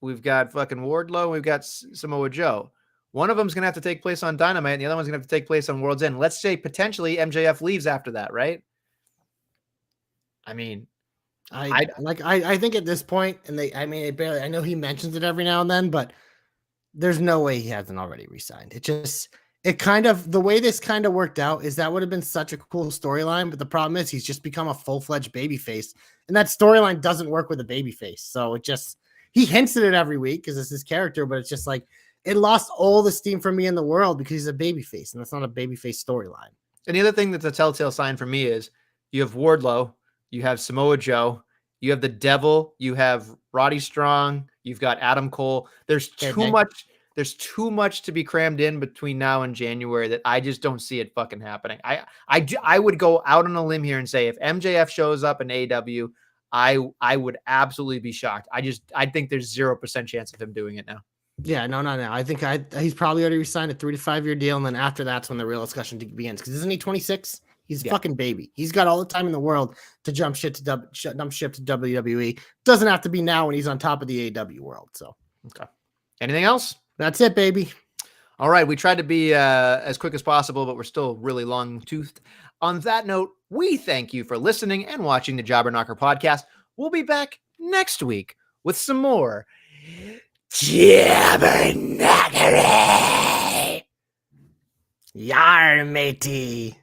we've got fucking Wardlow, we've got Samoa Joe. One of them's gonna have to take place on Dynamite, and the other one's gonna have to take place on World's End. Let's say potentially MJF leaves after that, right? I mean, I think at this point, and I know he mentions it every now and then, but there's no way he hasn't already resigned. The way this kind of worked out is that would have been such a cool storyline, but the problem is he's just become a full-fledged babyface, and that storyline doesn't work with a babyface. So he hints at it every week because it's his character, but it's just like it lost all the steam for me in the world because he's a babyface, and that's not a babyface storyline. And the other thing that's a telltale sign for me is you have Wardlow, you have Samoa Joe, you have the Devil, you have Roddy Strong, you've got Adam Cole. There's too much. There's too much to be crammed in between now and January that I just don't see it fucking happening. I would go out on a limb here and say if MJF shows up in AEW, I would absolutely be shocked. I think there's 0% chance of him doing it now. Yeah, no. I think he's probably already signed a 3 to 5 year deal, and then after that's when the real discussion begins. Because isn't he 26? He's a fucking baby. He's got all the time in the world to jump ship to WWE. Doesn't have to be now when he's on top of the AEW world. So okay. Anything else? That's it, baby. All right. We tried to be as quick as possible, but we're still really long-toothed. On that note, we thank you for listening and watching the Jobber Knocker podcast. We'll be back next week with some more Jobber Knockery. Yar, matey.